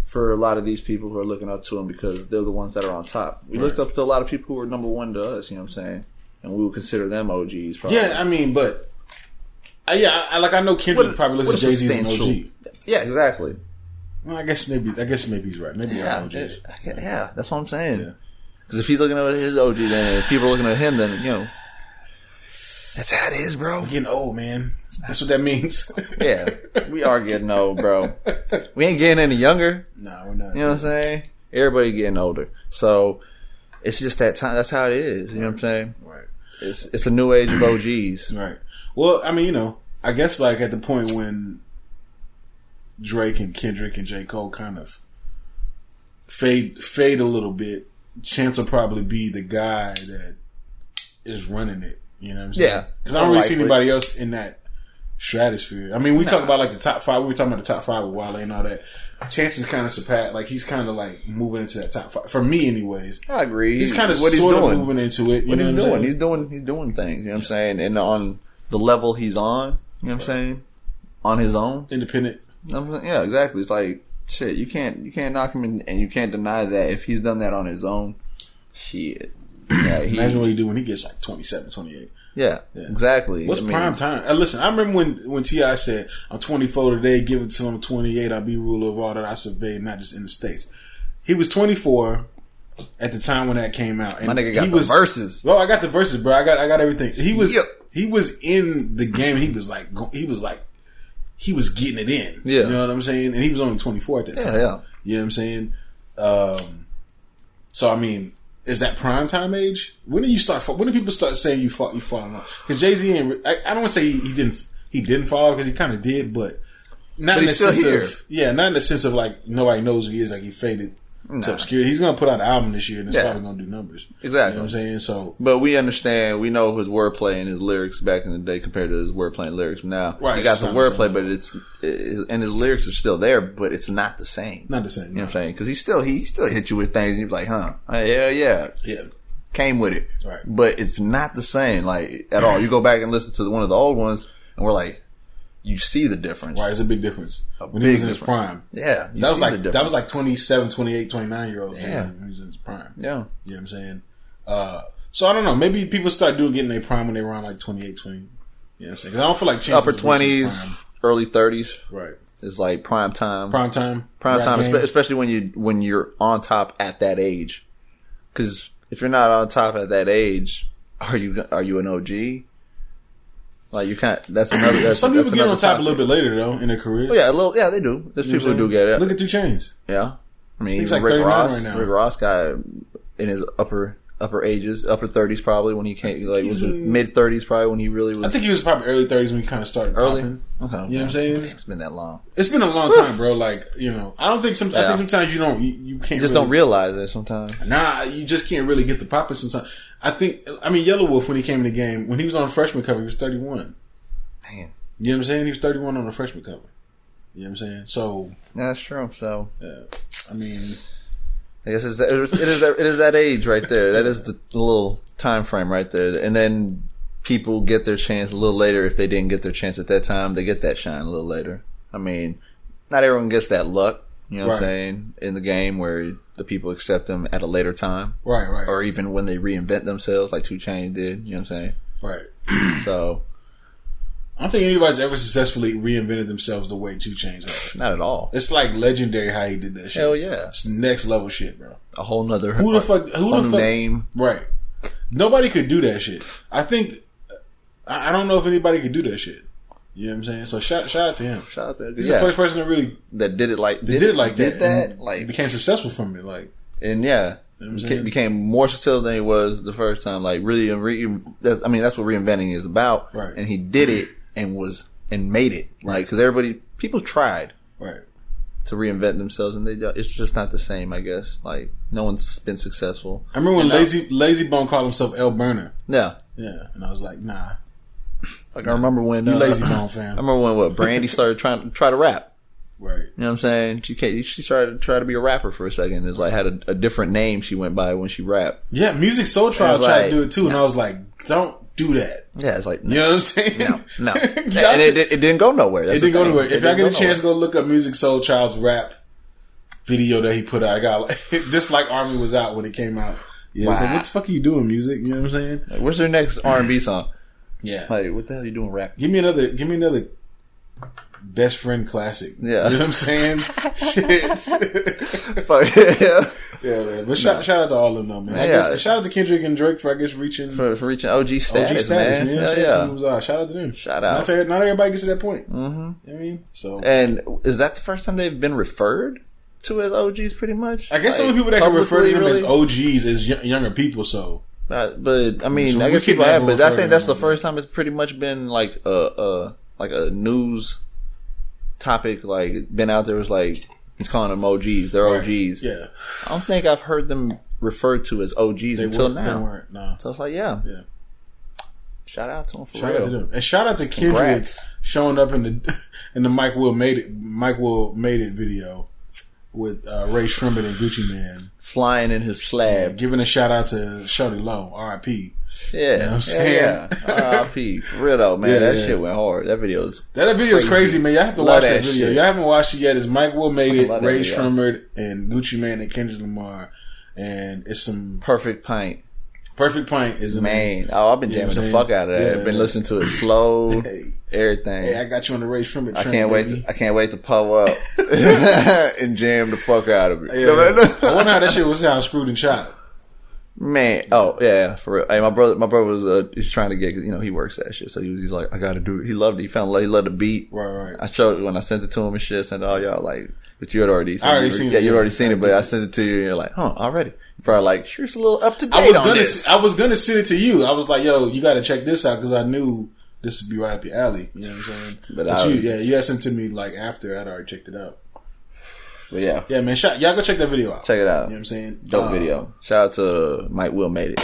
for a lot of these people who are looking up to them because they're the ones that are on top. We looked up to a lot of people who were number one to us, you know what I'm saying? And we would consider them OGs, probably. Yeah, I mean, but I know Kendrick probably looks at Jay-Z as an OG. Yeah, exactly. Well, I guess maybe he's right. Maybe they're OGs. Yeah, that's what I'm saying. Because if he's looking at his OG, then if people are looking at him, then you know, that's how it is, bro. We're getting old, man. That's what that means. Yeah, we are getting old, bro. We ain't getting any younger. Nah, we're not. You know what I'm saying? Everybody getting older, so it's just that time. That's how it is. You know what I'm saying? Right. It's a new age of OGs. Right. Well, I mean, you know, I guess like at the point when Drake and Kendrick and J. Cole kind of fade a little bit, Chance will probably be the guy that is running it. You know what I'm saying? Yeah. Because I don't really see anybody else in that stratosphere. I mean, we talk about like the top 5. We were talking about the top 5 with Wale and all that. Chance is kind of surpassed. Like he's kind of like moving into that top 5 for me, anyways. I agree. He's kind of sort of moving into it. What he's doing? He's doing things. You know what I'm saying? And on the level he's on, you know what I'm saying? On his own, independent. Yeah, exactly. It's like shit. You can't knock him, and you can't deny that if he's done that on his own. Shit. Yeah, imagine what he do when he gets like 27, 28. Yeah, exactly. What's prime time? Listen, I remember when T.I. said, "I'm 24 today, give it to him 28. I'll be ruler of all that I survey, not just in the States." He was 24 at the time when that came out. And my nigga got the verses. Well, I got the verses, bro. I got everything. He was in the game. He was getting it in. Yeah. You know what I'm saying? And he was only 24 at that time. Yeah. You know what I'm saying? So I mean, is that prime time age? When do people start saying you falling off? Because Jay-Z ain't, I don't want to say he didn't fall off because he kind of did, but not in the sense of, not in the sense of like nobody knows who he is, like he faded to obscurity. He's going to put out an album this year and it's probably going to do numbers. Exactly. You know what I'm saying? So, but we understand, we know his wordplay and his lyrics back in the day compared to his wordplay and lyrics now. Right. He got some wordplay, but and his lyrics are still there, but it's not the same. Not the same. You know what I'm saying? Because he still hit you with things and you're like, huh? Yeah. Came with it. Right. But it's not the same, like, at all. You go back and listen to one of the old ones and we're like, you see the difference. Right, it's a big difference. When he was in his prime. Yeah. That was like 27, 28, 29 year old. Yeah. When he was in his prime. Yeah. You know what I'm saying? So I don't know. Maybe people start getting their prime when they were around like 28, 20. You know what I'm saying? Because I don't feel like upper 20s, early 30s. Right. It's like prime time. Prime time, especially when you're on top at that age. Because if you're not on top at that age, are you an OG? Like you can't. That's another. That's, some people that's get on top topic. A little bit later though in their career. Oh, yeah, they do. There's people who do get it. Look at 2 Chainz. Yeah, I mean, he's like Rick 39 Ross. right now. Rick Ross got in his upper ages, upper 30s probably when he came. Like was mid 30s probably when he really was. I think he was probably early 30s when he kind of started early. Popping. Okay, you know what I'm saying? Damn, it's been that long. It's been a long time, bro. Like I don't think I think sometimes you can't. You just don't realize it sometimes. Nah, you just can't really get the popping sometimes. I mean, Yellow Wolf when he came in the game when he was on freshman cover, he was 31. Damn. You know what I'm saying? He was 31 on the freshman cover. You know what I'm saying? So that's true. So I mean, I guess it is that age right there. That is the little time frame right there. And then people get their chance a little later. If they didn't get their chance at that time, they get that shine a little later. I mean, not everyone gets that luck. You know what I'm saying? In the game where the people accept them at a later time. Right. Or even when they reinvent themselves like 2 Chainz did. You know what I'm saying? Right. So I don't think anybody's ever successfully reinvented themselves the way 2 Chainz has. Not at all. It's like legendary how he did that shit. Hell yeah. It's next level shit, bro. A whole nother who the fuck name. Right. Nobody could do that shit. I think I don't know if anybody could do that shit. You know what I'm saying? So shout out to him. Shout out to him. He's the first person that did it like that. Like became successful from it. Like and yeah. You know became more successful than he was the first time. Like really, that's what reinventing is about. Right. And he did it and made it. Like because people tried. Right. To reinvent themselves and it's just not the same. I guess like no one's been successful. I remember when Lazy Bone called himself El Burner. Yeah. Yeah. And I was like, nah. Like I remember when you Lazy Bone fan. I remember when Brandy started trying to rap. Right. You know what I'm saying? She tried to be a rapper for a second. It's like had a different name she went by when she rapped. Yeah, Music Soul tried to do it too, and I was like, don't do that. Yeah, it's like you know what I'm saying? No. And it didn't go nowhere. It didn't go nowhere. If y'all get a chance to go look up Music Soul Child's rap video that he put out, I got this like Army was out when it came out. Yeah, wow. Like, what the fuck are you doing, music? You know what I'm saying? Like, what's their next R&B song? Yeah. Like, what the hell are you doing rap? Give me another Best Friend classic. Yeah. You know what I'm saying? Shit. Fuck yeah. Yeah, man. But shout out to all of them, man. Shout out to Kendrick and Drake for reaching reaching OG status, man. You know what I'm saying? Shout out to them. Shout out. Not everybody gets to that point. Mm-hmm. You know what I mean? So and is that the first time they've been referred to as OGs? Pretty much. I guess the only people that can refer to them as OGs is younger people. So. But I mean, I guess people have. But I think that's the first time it's pretty much been like a news topic. Like been out there was like he's calling them OGs. They're OGs. Yeah. I don't think I've heard them referred to as OGs until now. No. So it's like yeah. Shout out to him for Shout real. out to them. And shout out to Kendrick Congrats. showing up in the Mike Will Made It video with Ray Shrimmer and Gucci Man. Flying in his slab. Giving a shout out to Shorty Low, R.I.P. Yeah. You know what I'm saying? R.I.P. For real though, man. That shit went hard. That video is crazy, man. Y'all have to watch that video. Shit. Y'all haven't watched it yet. It's Mike Will Made It, Ray video. Shrimmer and Gucci Man and Kendrick Lamar. And it's some Perfect Pint. Perfect Pint is Man, I've been jamming the fuck out of that. Yeah. Been listening to it slow, everything. Hey, I got you on the Ray Shrimmer train. I can't wait to pull up and jam the fuck out of it. Yeah. I wonder how that shit was sound screwed and chopped. Man, oh yeah, for real. Hey, my brother was he's trying to get, he works that shit, so he's like, I gotta do it. He loved it. He found he loved the beat. Right. I showed it when I sent it to him and shit. Sent it all y'all like, but you had already seen seen it. Yeah, you already seen it, but I sent it to you and you're like, already. You're probably like, sure, it's a little up to date I was gonna send it to you. I was like, yo, you gotta check this out because I knew this would be right up your alley. You know what I'm saying? But you had sent it to me like after I'd already checked it out. But yeah, man, y'all go check that video out. Check it out. You know what I'm saying? Dope video. Shout out to Mike Will Made It.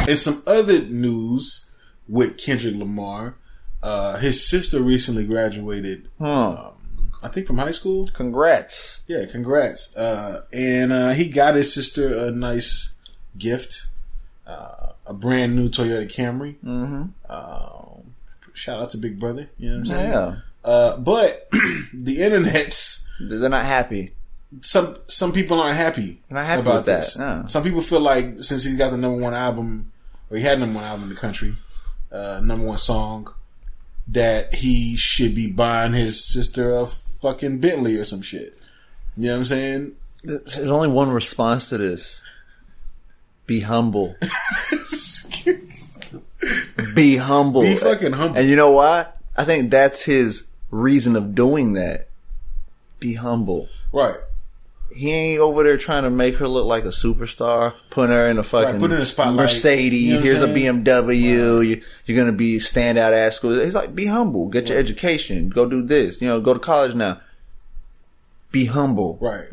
And some other news with Kendrick Lamar. His sister recently graduated. I think from high school. Congrats. Yeah, congrats. And he got his sister a nice gift, a brand new Toyota Camry. Mm-hmm. Shout out to Big Brother. You know what I'm saying? Yeah. But the internet's, they're not happy. Some people aren't happy. They're not happy about with that. this. No. Some people feel like since he got the number one album, or he had number one album in the country, number one song, that he should be buying his sister a fucking Bentley or some shit. You know what I'm saying? There's only one response to this. Be humble. Be humble. Be fucking humble. And you know why? I think that's his reason of doing that. Be humble. Right. He ain't over there trying to make her look like a superstar, putting her in a fucking put her in a spotlight. Mercedes. You know Here's a saying? BMW. Right. You're going to be standout at school. He's like, be humble. Get your education. Go do this. Go to college now. Be humble. Right.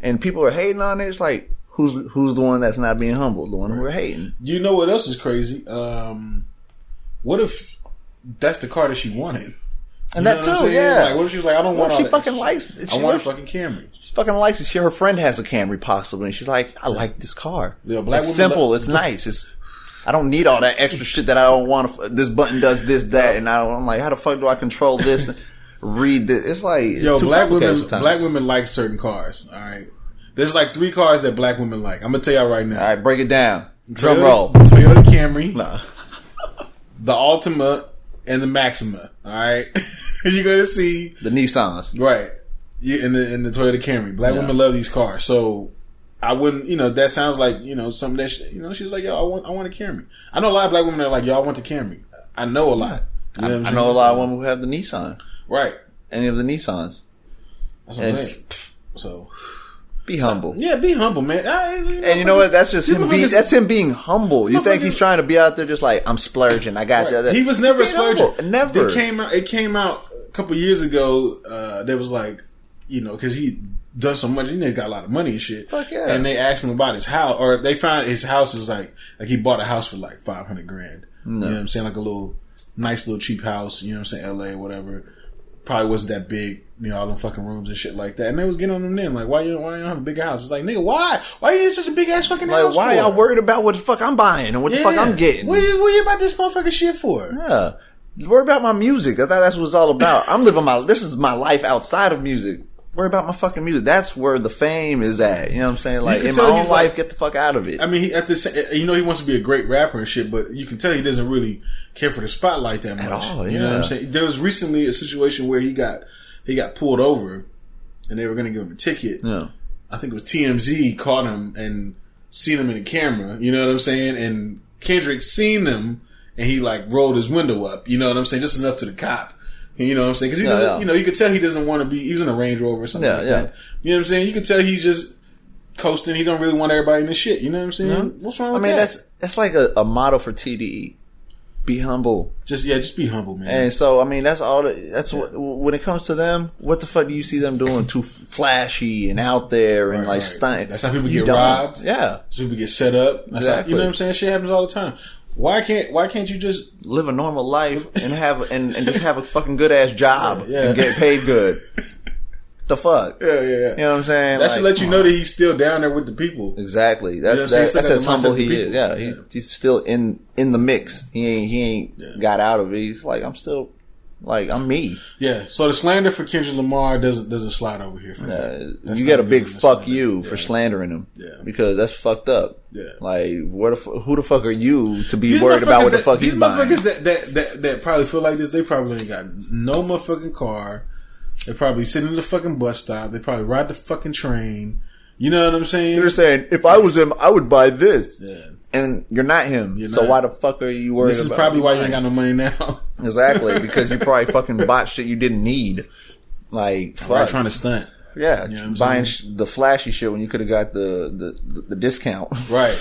And people are hating on it. It's like, who's the one that's not being humble? The one who are hating. You know what else is crazy? What if that's the car that she wanted? And that too, yeah. Like, what if she was like, I don't want all she that. fucking likes it? I want a fucking Camry. She fucking likes it. Her friend has a Camry possibly, and she's like, I like this car. Yeah, it's simple. It's nice. I don't need all that extra shit that I don't want. This button does this, that, and I'm like, how the fuck do I control this? Read this. It's like, black women like certain cars. All right, there's like 3 cars that black women like. I'm gonna tell y'all right now. All right, break it down. Drum roll. Toyota Camry, nah. the Altima, and the Maxima. All right, you're gonna see the Nissans, right? In the Toyota Camry. Black women love these cars, so I wouldn't. That sounds like something that she's like, yo, I want a Camry. I know a lot of black women that are like, yo, I want the Camry. I know a lot. I know a lot of women who have the Nissan. Right. Any of the Nissans. That's what I'm saying. So be humble. Yeah, be humble, man. And you know what? That's just him. That's him being humble. You think he's trying to be out there just like, I'm splurging. I got that. He was never splurging. Humble. Never. It came out a couple years ago. There was like, because he done so much. He got a lot of money and shit. Fuck yeah. And they asked him about his house, or they found his house is like he bought a house for like $500,000. No. You know what I'm saying? Like a nice little cheap house. You know what I'm saying? LA, whatever. Probably wasn't that big. All them fucking rooms and shit like that. And they was getting on them then. Like, why you don't have a bigger house? It's like, nigga, why? Why you need such a big ass fucking house? Why y'all worried about what the fuck I'm buying and what the fuck I'm getting? What you about this motherfucking shit for? Yeah. Worry about my music. I thought that's what it's all about. I'm living this is my life outside of music. Worry about my fucking music. That's where the fame is at. You know what I'm saying? Like, in my own life, get the fuck out of it. I mean, he wants to be a great rapper and shit, but you can tell he doesn't really care for the spotlight that much. At all, yeah. You know what I'm saying? There was recently a situation where he got pulled over and they were going to give him a ticket. Yeah. I think it was TMZ caught him and seen him in the camera. You know what I'm saying? And Kendrick seen them and he like rolled his window up. You know what I'm saying? Just enough to the cop. You know what I'm saying? Because you could tell he doesn't want to be. He was in a Range Rover or something like that. You know what I'm saying? You could tell he's just coasting. He don't really want everybody in the shit. You know what I'm saying? Mm-hmm. What's wrong with that? I mean, that's like a motto for TDE. Be humble. Just be humble, man. And so, I mean, that's all. What when it comes to them, what the fuck do you see them doing? Too flashy and out there and stunt. That's how people get robbed. Yeah, that's how people get set up. That's exactly. You know what I'm saying? Shit happens all the time. Why can't you just live a normal life and have and just have a fucking good ass job and get paid good? The fuck? Yeah. You know what I'm saying? That should let you know that he's still down there with the people. Exactly. That's as humble he is. Yeah, he's still in the mix. He ain't got out of it. He's like, I'm still like, I'm me. Yeah. So the slander for Kendrick Lamar doesn't slide over here. You get a big fuck you for slandering him. Yeah. Because that's fucked up. Yeah. Like, who the fuck are you to be worried about what the fuck he's buying? These motherfuckers that probably feel like this, they probably ain't got no motherfucking car. They probably sitting in the fucking bus stop. They probably ride the fucking train. You know what I'm saying? They're saying, if I was him, I would buy this. Yeah. And you're not him. So why the fuck are you worried about? This is probably why you ain't got no money now. Exactly. Because you probably fucking bought shit you didn't need. Like, fuck. Right, trying to stunt. Yeah. You know buying the flashy shit when you could have got the discount. Right.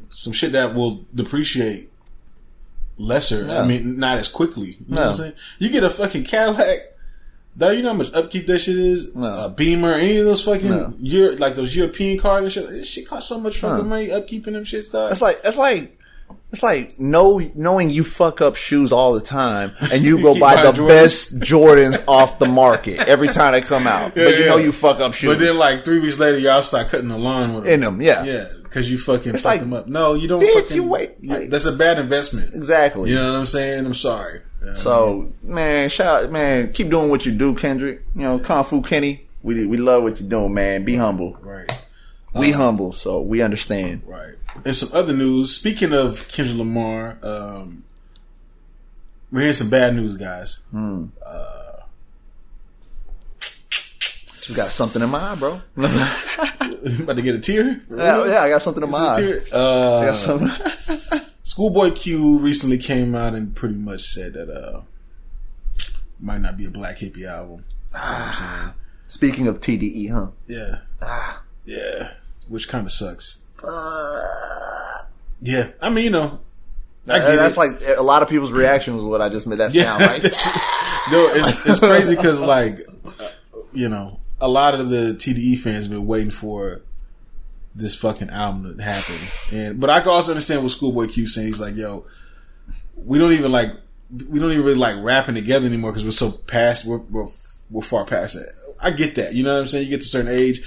Some shit that will depreciate lesser. I mean, not as quickly. You know what I'm saying? You get a fucking Cadillac. Dog, you know how much upkeep that shit is? No. A Beamer, any of those fucking like those European cars and shit. This shit costs so much fucking money upkeeping them shits, dog. It's like knowing you fuck up shoes all the time and you go buy the best Jordans off the market every time they come out. But you know you fuck up shoes. But then like 3 weeks later, you outside cutting the lawn with them. In them, yeah. Yeah, because you fucking fucked them up. No, you don't fucking... You wait. Like, that's a bad investment. Exactly. You know what I'm saying? I'm sorry. So, man, keep doing what you do, Kendrick. You know, Kung Fu Kenny, we love what you're doing, man. Be humble. Right. We humble, so we understand. Right. And some other news. Speaking of Kendrick Lamar, we're hearing some bad news, guys. Just got something in my eye, bro. About to get a tear? Yeah, I got something in my eye. I got something. Schoolboy Q recently came out and pretty much said that might not be a Black Hippie album. You know what I'm saying? Speaking of TDE, huh? Yeah. Yeah. Which kind of sucks. Yeah. I mean, you know. That's like a lot of people's reaction was what I just made that sound, right? No, it's crazy because, like, you know, a lot of the TDE fans have been waiting for this fucking album to happen. But I can also understand what Schoolboy Q saying. He's like, yo, we don't even really like rapping together anymore because we're so past, we're far past that. I get that. You know what I'm saying? You get to a certain age.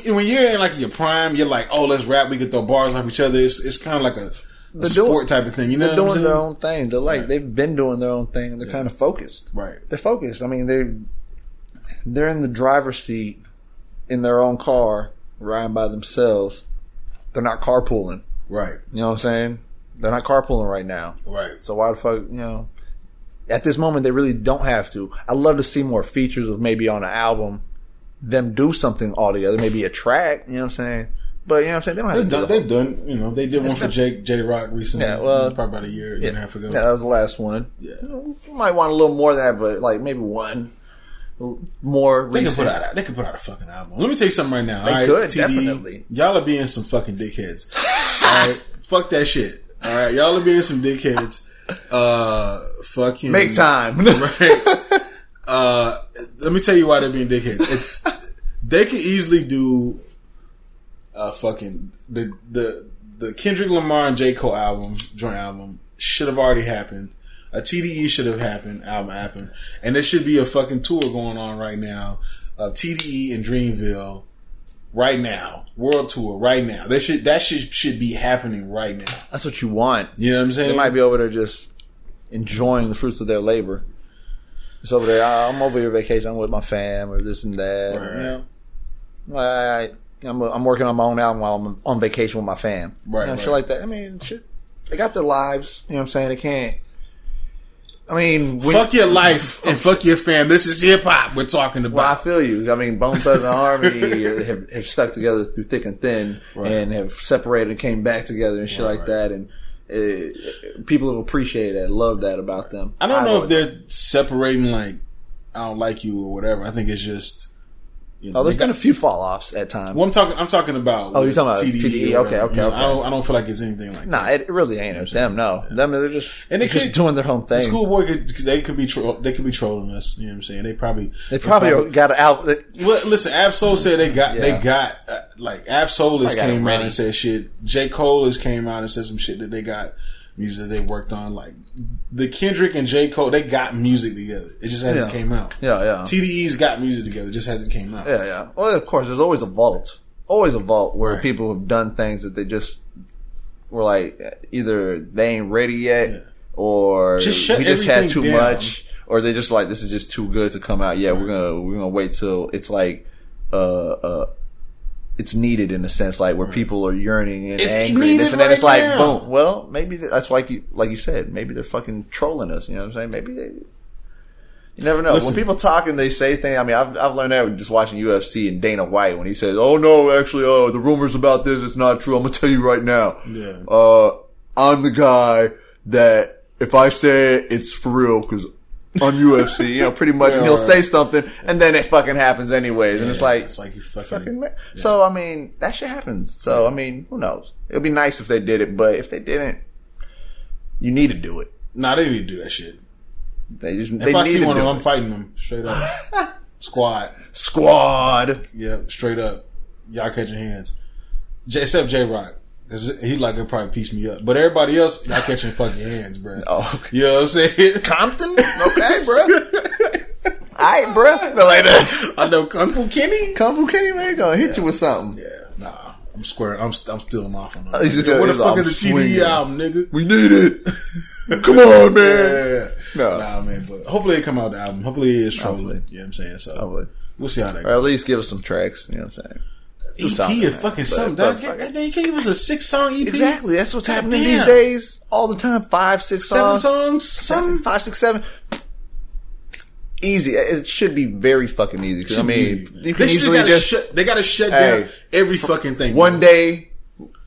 When you're in like your prime, you're like, oh, let's rap. We can throw bars off each other. It's kind of like a sport type of thing. You know what I'm saying? They're doing their own thing. They're like, they've been doing their own thing and they're kind of focused. Right. They're focused. I mean, they're in the driver's seat in their own car, riding by themselves. They're not carpooling. Right. You know what I'm saying? They're not carpooling right now. Right. So why the fuck, you know, at this moment they really don't have to. I'd love to see more features of maybe on an album, them do something all together, maybe a track, you know what I'm saying? But you know what I'm saying? They don't have to They've done, you know, they did one for J-Rock recently. Yeah, well, probably about a year and a half ago. Yeah, that was the last one. Yeah. You might want a little more than that, but like maybe one more They recent. can put out a fucking album. Let me tell you something right now. They could, definitely. Y'all are being some fucking dickheads. Alright? Fuck that shit. Alright? Y'all are being some dickheads. Fucking make time. Right? Let me tell you why they're being dickheads. They could easily do fucking the Kendrick Lamar and J. Cole joint album should have already happened. A TDE should have happened, album happened, and there should be a fucking tour going on right now of TDE in Dreamville right now, world tour right now. That should be happening right now. That's what you want. You know what I'm saying? They might be over there just enjoying the fruits of their labor. It's over there. I'm over here vacation. I'm with my fam or this and that. Right. You know, I'm working on my own album while I'm on vacation with my fam. Right. You know, shit like that. I mean, shit. They got their lives. You know what I'm saying? They can't. I mean, fuck your life and fuck your fam. This is hip hop we're talking about. Well, I feel you. I mean, Bone Thugs and Harmony have stuck together through thick and thin, and have separated and came back together and shit like that. And people have appreciated that, love that about them. I don't know if they're separating like I don't like you or whatever. I think it's just. You know, there's been a few fall offs at times. Well, I'm talking about. Oh, you're talking about TDE. Okay. You know, I don't feel like it's anything like that. Nah, it really ain't. It's them. No, them. They're just doing their own thing. The Schoolboy they could be trolling us. You know what I'm saying? They probably got out. Well, listen, Ab-Soul said they got like Ab-Soul came out and said shit. J. Cole came out and said some shit that they got music that they worked on. Like the Kendrick and J. Cole, they got music together. It just hasn't came out. Yeah. TDE's got music together. It just hasn't came out. Yeah. Well, of course, there's always a vault. Always a vault where people have done things that they just were like, either they ain't ready yet, or we just had too much, or they just like, this is just too good to come out. Yeah, we're gonna wait till it's like, it's needed in a sense, like where people are yearning and angry and this and that. It's like, boom. Well, maybe that's like you said, maybe they're fucking trolling us. You know what I'm saying? Maybe you never know. Listen, when people talk and they say things, I mean, I've learned that with just watching UFC and Dana White when he says, "Oh no, actually, the rumors about this, it's not true. I'm gonna tell you right now. Yeah. I'm the guy that if I say it, it's for real because on UFC, you know, pretty much, and he'll say something and then it fucking happens anyways, and it's like you fucking. So I mean, that shit happens. So I mean, who knows? It'd be nice if they did it, but if they didn't, you need to do it. Nah, they need to do that shit. If I see one of them, I'm fighting them straight up. Squad. Yeah, straight up. Y'all catching hands. Except J-Rock. Cause he like could probably piece me up. But everybody else, y'all catching fucking hands, bro. Oh, okay. You know what I'm saying? Compton? Okay, bro. Alright, bro. No, like that. I know Kung Fu Kenny. Kung Fu Kenny, man, gonna hit you with something. Yeah, nah. I'm squaring. I'm still off on that. What the fuck is the TDE album, nigga? We need it. Come on, man. Yeah. No. Nah, man. But hopefully it come out the album. Hopefully it is trolling. You know what I'm saying? So we'll see how that goes. Or at least give us some tracks. You know what I'm saying? EP is fucking something. You can't give us a 6-song EP. Exactly. That's what's happening these days. All the time. 5, 6 songs. 7 songs. Something. 5, 6, 7. Easy. It should be very fucking easy. Cause, I mean, you can easily just. They gotta shut down every fucking thing. One day.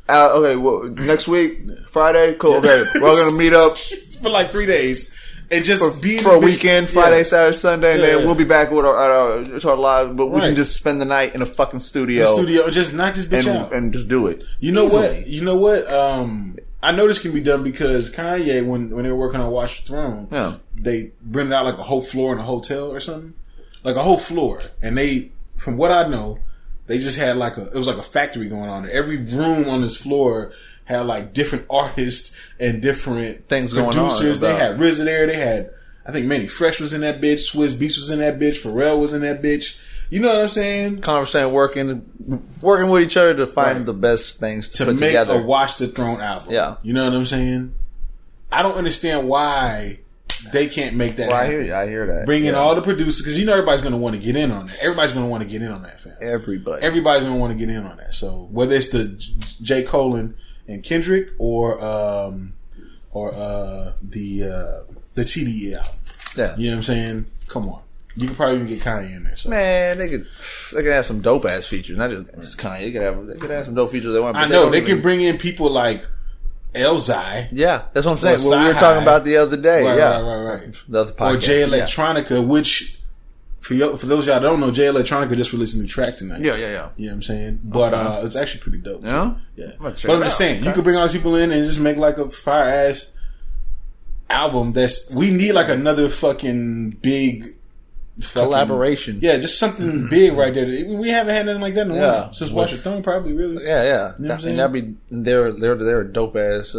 Okay. Well, next week, Friday. Cool. Okay. We're all gonna meet up for like 3 days. And just for a weekend, Friday, Saturday, Sunday, and then we'll be back with our live. But we can just spend the night in a fucking studio. And just knock this bitch out. And just do it. You know what? I know this can be done because Kanye, when they were working on Watch the Throne, they rented out like a whole floor in a hotel or something. Like a whole floor. And they, from what I know, they just had it was like a factory going on there. Every room on this floor had like different artists and different things producers. going on. They had RZA there. They had, I think Manny Fresh was in that bitch. Swizz Beatz was in that bitch. Pharrell was in that bitch. You know what I'm saying? Conversation, working with each other to find the best things to put make together. A Watch the Throne album. Yeah. You know what I'm saying? I don't understand why they can't make that happen. I hear that. Bring in all the producers, because you know everybody's going to want to get in on that. Everybody's going to want to get in on that, fam. Everybody's going to want to get in on that. So whether it's the J. Cole and Kendrick or the TDE album. Yeah. You know what I'm saying? Come on. You could probably even get Kanye in there. So. Man, they could have some dope ass features. Not just Kanye. They could have some dope features. I know they can bring in people like Elzai. Yeah, that's what I'm saying. What we were talking about the other day. Right. The other podcast. Or Jay Electronica, which for those of y'all that don't know, Jay Electronica just released a new track tonight. Yeah. You know what I'm saying? But it's actually pretty dope. Yeah. But I'm just saying, you could bring all these people in and just make like a fire ass album. We need like another fucking big. Collaboration. Yeah, just something big right there. We haven't had nothing like that in a while. Since Watch the Throne, probably, really. Yeah. You know what I'm saying? That'd be, they're a dope ass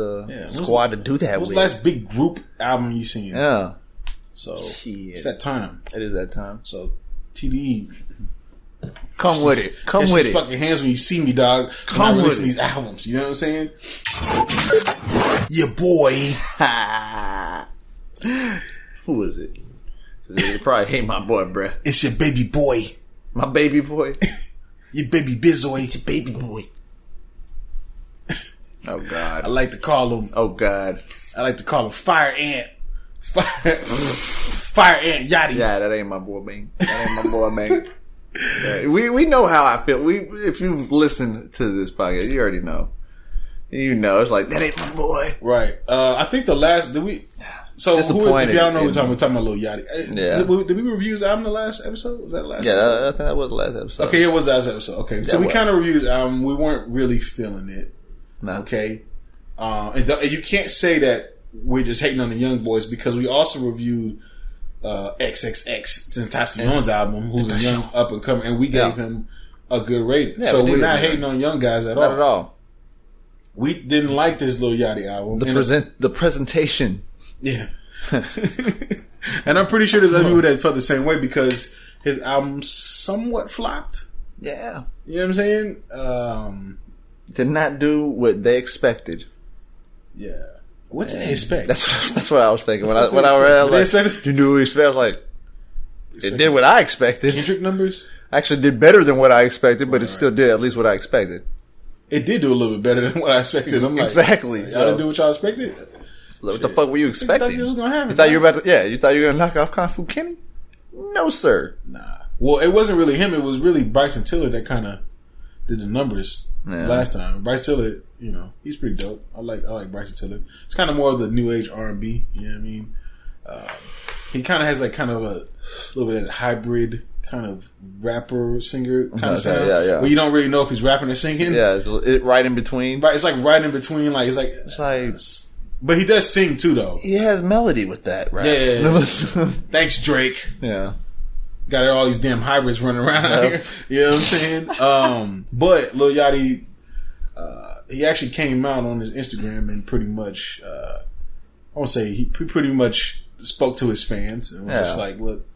squad to do that with. What's the last big group album you seen? Yeah. So, it's that time. It is that time. So, TDE. Come with it. Come with it. Fucking hands when you see me, dog. Come with these albums. You know what I'm saying? Your boy. Who is it? They probably hate my boy, bruh. It's your baby boy. My baby boy. Your baby bizoid. It's your baby boy. Oh, God. I like to call him. Oh, God. I like to call him Fire Ant. Fire Ant Yachty. Yeah, that ain't my boy, man. That ain't my boy, man. Yeah, we know how I feel. If you've listened to this podcast, you already know. You know, it's like, that ain't my boy. Right. I think the last, So, if y'all don't know, we're talking about Lil Yachty. Yeah. Did we review his album the last episode? Was that the last episode? Yeah, I think that was the last episode. Okay, it was the last episode. Okay, so we kind of reviewed his album. We weren't really feeling it. No. Okay. And you can't say that we're just hating on the young boys because we also reviewed XXX Tentacion's album, who's a young up and coming, and we gave him a good rating. So we're not hating on young guys at all. Not at all. We didn't like this Lil Yachty album. The presentation. Yeah. And I'm pretty sure there's other people that felt the same way because his album somewhat flopped. Yeah. You know what I'm saying? Did not do what they expected. Yeah. What did they expect? That's what I was thinking when I read. Like, you knew what you expected. I was like, it did what I expected. Kendrick numbers actually did better than what I expected, but it still did at least what I expected. It did do a little bit better than what I expected. I'm like, exactly. Y'all didn't do what y'all expected. What the fuck were you expecting? You thought it was gonna happen. You thought you were about to? Yeah, you thought you were gonna knock off Kung Fu Kenny? No, sir. Nah. Well, it wasn't really him. It was really Bryson Tiller that kind of did the numbers last time. Bryson Tiller, you know, he's pretty dope. I like Bryson Tiller. It's kind of more of the new age R&B. You know what I mean? He kind of has like kind of a little bit of hybrid kind of rapper singer kind of sound. Yeah. Where you don't really know if he's rapping or singing. Yeah, it's right in between. Right, it's like right in between. Like it's like. But he does sing too, though. He has melody with that, right? Yeah. Thanks, Drake. Yeah. Got all these damn hybrids running around out here. You know what I'm saying? But Lil Yachty, he actually came out on his Instagram and pretty much, I won't say he pretty much spoke to his fans and was just like, look,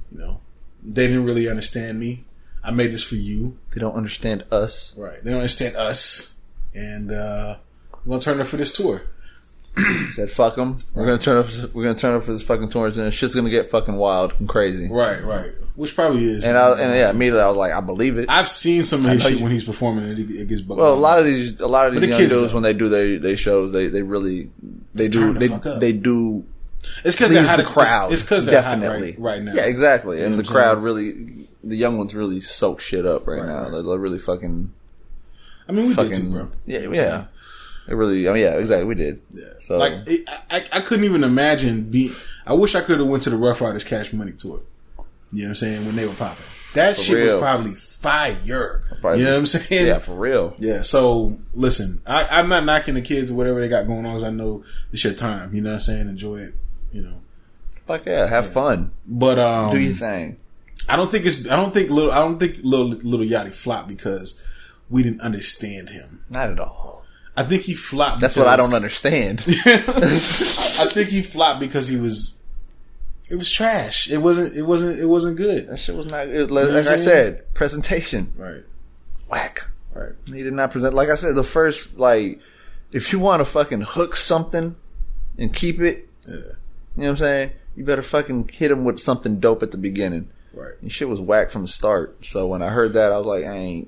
you know, they didn't really understand me. I made this for you. They don't understand us. Right. They don't understand us. And I'm going to turn up for this tour. He said, "Fuck them. We're gonna turn up. We're gonna turn up for this fucking tour, and shit's gonna get fucking wild and crazy." Right. Which probably is. And immediately I was like, I believe it. I've seen some of his shit when he's performing, and it gets bugged. Well, a lot of these young dudes when they do their shows, they do. It's because they're hot. The crowd. It's because they're definitely hot right now. Yeah, exactly. And the crowd really, the young ones really soak shit up right now. Right. They're really fucking. I mean, we did too, bro. Yeah. It really, exactly, we did. Yeah. So like, I couldn't even imagine I wish I could have went to the Rough Riders Cash Money tour. You know what I'm saying? When they were popping, that shit was probably fire. You know what I'm saying? Yeah, for real. Yeah. So listen, I'm not knocking the kids or whatever they got going on because I know it's your time. You know what I'm saying? Enjoy it. You know. Fuck yeah, have fun. But do your thing. I don't think Lil Yachty flopped because we didn't understand him. Not at all. I think he flopped. That's what I don't understand. I think he flopped because it was trash. It wasn't good. That shit was not good. Like I said, presentation. Right. Whack. Right. He did not present. Like I said, the first, like, if you want to fucking hook something and keep it, you know what I'm saying? You better fucking hit him with something dope at the beginning. Right. And shit was whack from the start. So when I heard that, I was like, I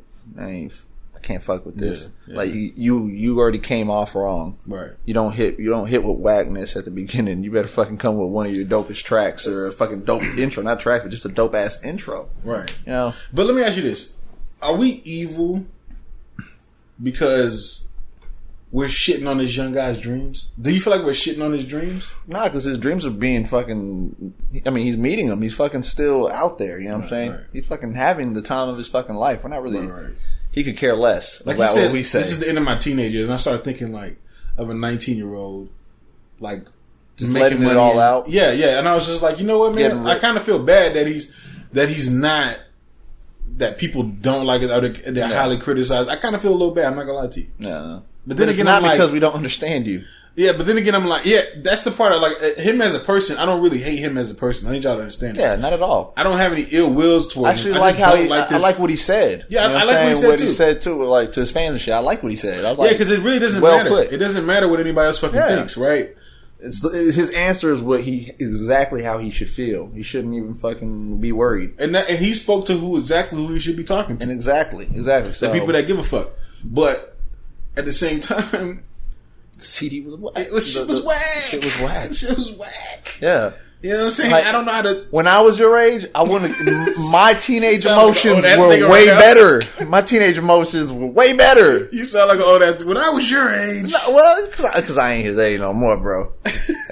can't fuck with this. Yeah. Like you already came off wrong. Right. You don't hit with whackness at the beginning. You better fucking come with one of your dopest tracks or a fucking dope intro, not track, but just a dope ass intro. Right. You know. But let me ask you this: are we evil because we're shitting on this young guy's dreams? Do you feel like we're shitting on his dreams? Nah, because his dreams are being fucking. I mean, he's meeting them. He's fucking still out there. You know what I'm saying? Right. He's fucking having the time of his fucking life. We're not really. Right. He could care less about what we say. This is the end of my teenage years, and I started thinking like of a 19-year-old, like just letting it all out. Yeah, and I was just like, you know what, man? I kind of feel bad that he's not, that people don't like it, or they're highly criticized. I kind of feel a little bad. I'm not gonna lie to you. No, but then again, it's not because we don't understand you. Yeah, but then again, I'm like, that's the part. Like him as a person, I don't really hate him as a person. I need y'all to understand. Yeah, not at all. I don't have any ill wills towards him. I like how I like what he said. Yeah, I like what he said too. Like to his fans and shit. I like what he said. I was like, because it really doesn't matter. Put. It doesn't matter what anybody else fucking thinks, right? His answer is exactly how he should feel. He shouldn't even fucking be worried. And he spoke to who he should be talking to. And exactly. So, the people that give a fuck. But at the same time, the CD was whack. Shit was whack. Shit was whack. Yeah. You know what I'm saying? Like, I don't know how to. When I was your age, my teenage emotions were way better. My teenage emotions were way better. You sound like an old ass. When I was your age. No, well, because I ain't his age no more, bro.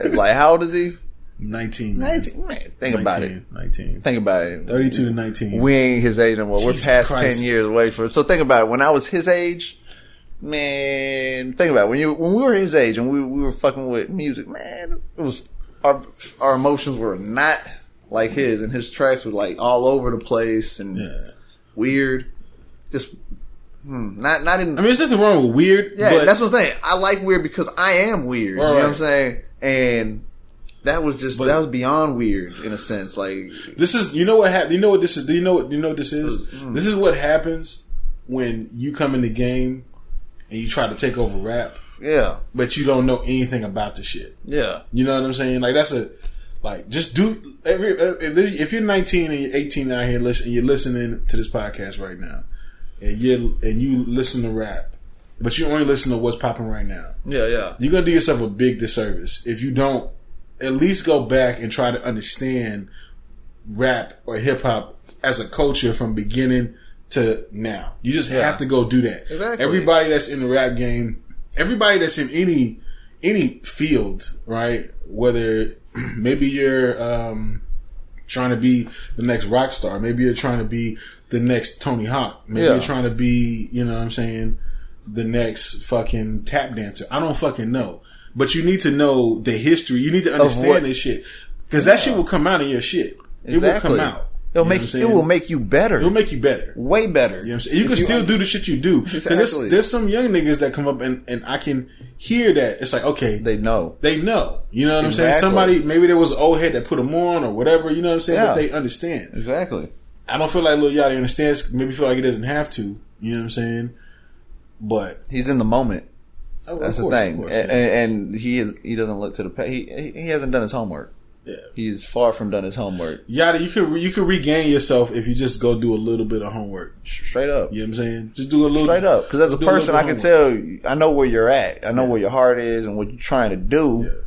Like, how old is he? 19. 19. Man, think about it. 19. Think about it. 32 to 19. We ain't his age no more. We're past Christ. 10 years away from it. So think about it. When I was his age. Man, think about it. When we were his age and we were fucking with music, man, it was our emotions were not like his, and his tracks were like all over the place and weird. Just Not in. I mean, there's nothing wrong with weird. Yeah, but that's what I'm saying. I like weird because I am weird. Right. You know what I'm saying? And that was beyond weird in a sense. Like, this is, you know what happened? You know what this is? Do you know what this is? This is what happens when you come in the game and you try to take over rap. Yeah, but you don't know anything about the shit. Yeah, you know what I'm saying? Like, just do if you're 19 and you're 18 out here and you're listening to this podcast right now, and you listen to rap, but you only listen to what's popping right now. Yeah. You're gonna do yourself a big disservice if you don't at least go back and try to understand rap or hip hop as a culture from beginning to now. You just have to go do that. Exactly. Everybody that's in the rap game, everybody that's in any field, right? Whether maybe you're trying to be the next rock star, maybe you're trying to be the next Tony Hawk, maybe you're trying to be, you know what I'm saying, the next fucking tap dancer. I don't fucking know. But you need to know the history. You need to understand this shit. Because that shit will come out in your shit. Exactly. It will come out. It will make you better. It'll make you better. Way better. You know what I'm saying? You can still do the shit you do. Exactly. There's some young niggas that come up and I can hear that. It's like, okay. They know. You know what I'm saying? Somebody, maybe there was an old head that put them on or whatever. You know what I'm saying? But they understand. Exactly. I don't feel like Lil Yachty understands. Maybe feel like he doesn't have to. You know what I'm saying? But he's in the moment. Oh, that's the thing. And he doesn't look to the past. He hasn't done his homework. Yeah, he's far from done his homework. Yachty, you can regain yourself if you just go do a little bit of homework. Straight up. You know what I'm saying? Just do a little straight up. Because as a person, I can tell. I know where you're at. I know where your heart is and what you're trying to do. Yeah.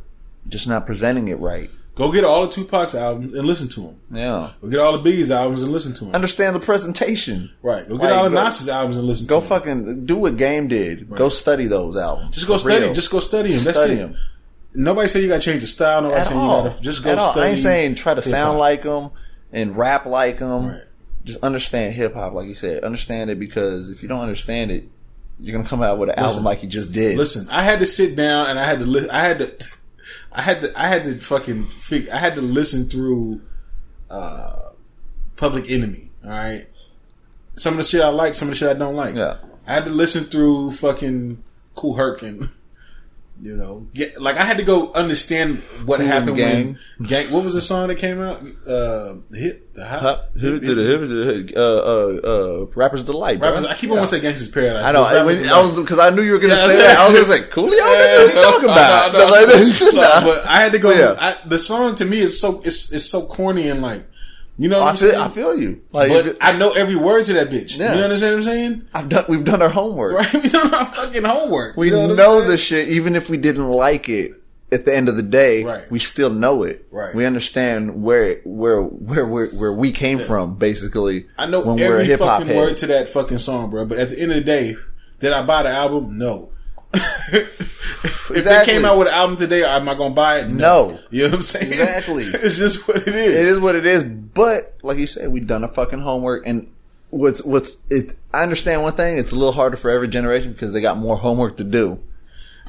Just not presenting it right. Go get all the Tupac's albums and listen to them. Yeah. Go get all the Biggie's albums and listen to them. Understand the presentation. Right. Go get all the Nas's albums and listen to them. Go fucking do what Game did. Right. Go study those albums. Just go study. Real. Just go study them. That's study them. Nobody said you gotta change the style. Nobody said you gotta just go study. I ain't saying try to sound like them and rap like them. Right. Just understand hip hop, like you said. Understand it, because if you don't understand it, you're gonna come out with an album like you just did. Listen, I had to sit down and I had to listen through Public Enemy. All right, some of the shit I like, some of the shit I don't like. Yeah, I had to listen through fucking Kool Herc and. You know, I had to go understand what happened when Gang. What was the song that came out? Rapper's Delight. Bro. I keep on wanting to say Gangsta's Paradise. I know. Because I knew you were going to say that. I was just like, Coolio. What are you talking about? But I had to go. Yeah. The song to me is so corny and like. You know what I'm saying? I feel you. But I know every word to that bitch. Yeah. You understand what I'm saying? We've done our homework. Right? We've done our fucking homework. We know the shit, even if we didn't like it. At the end of the day, we still know it. Right. We understand where we came from. Basically, I know when every fucking word to that fucking song, bro. But at the end of the day, did I buy the album? No. If they came out with an album today, am I going to buy it? No. You know what I'm saying? Exactly. It's just what it is. It is what it is. But like you said, we've done our fucking homework. And I understand one thing. It's a little harder for every generation because they got more homework to do.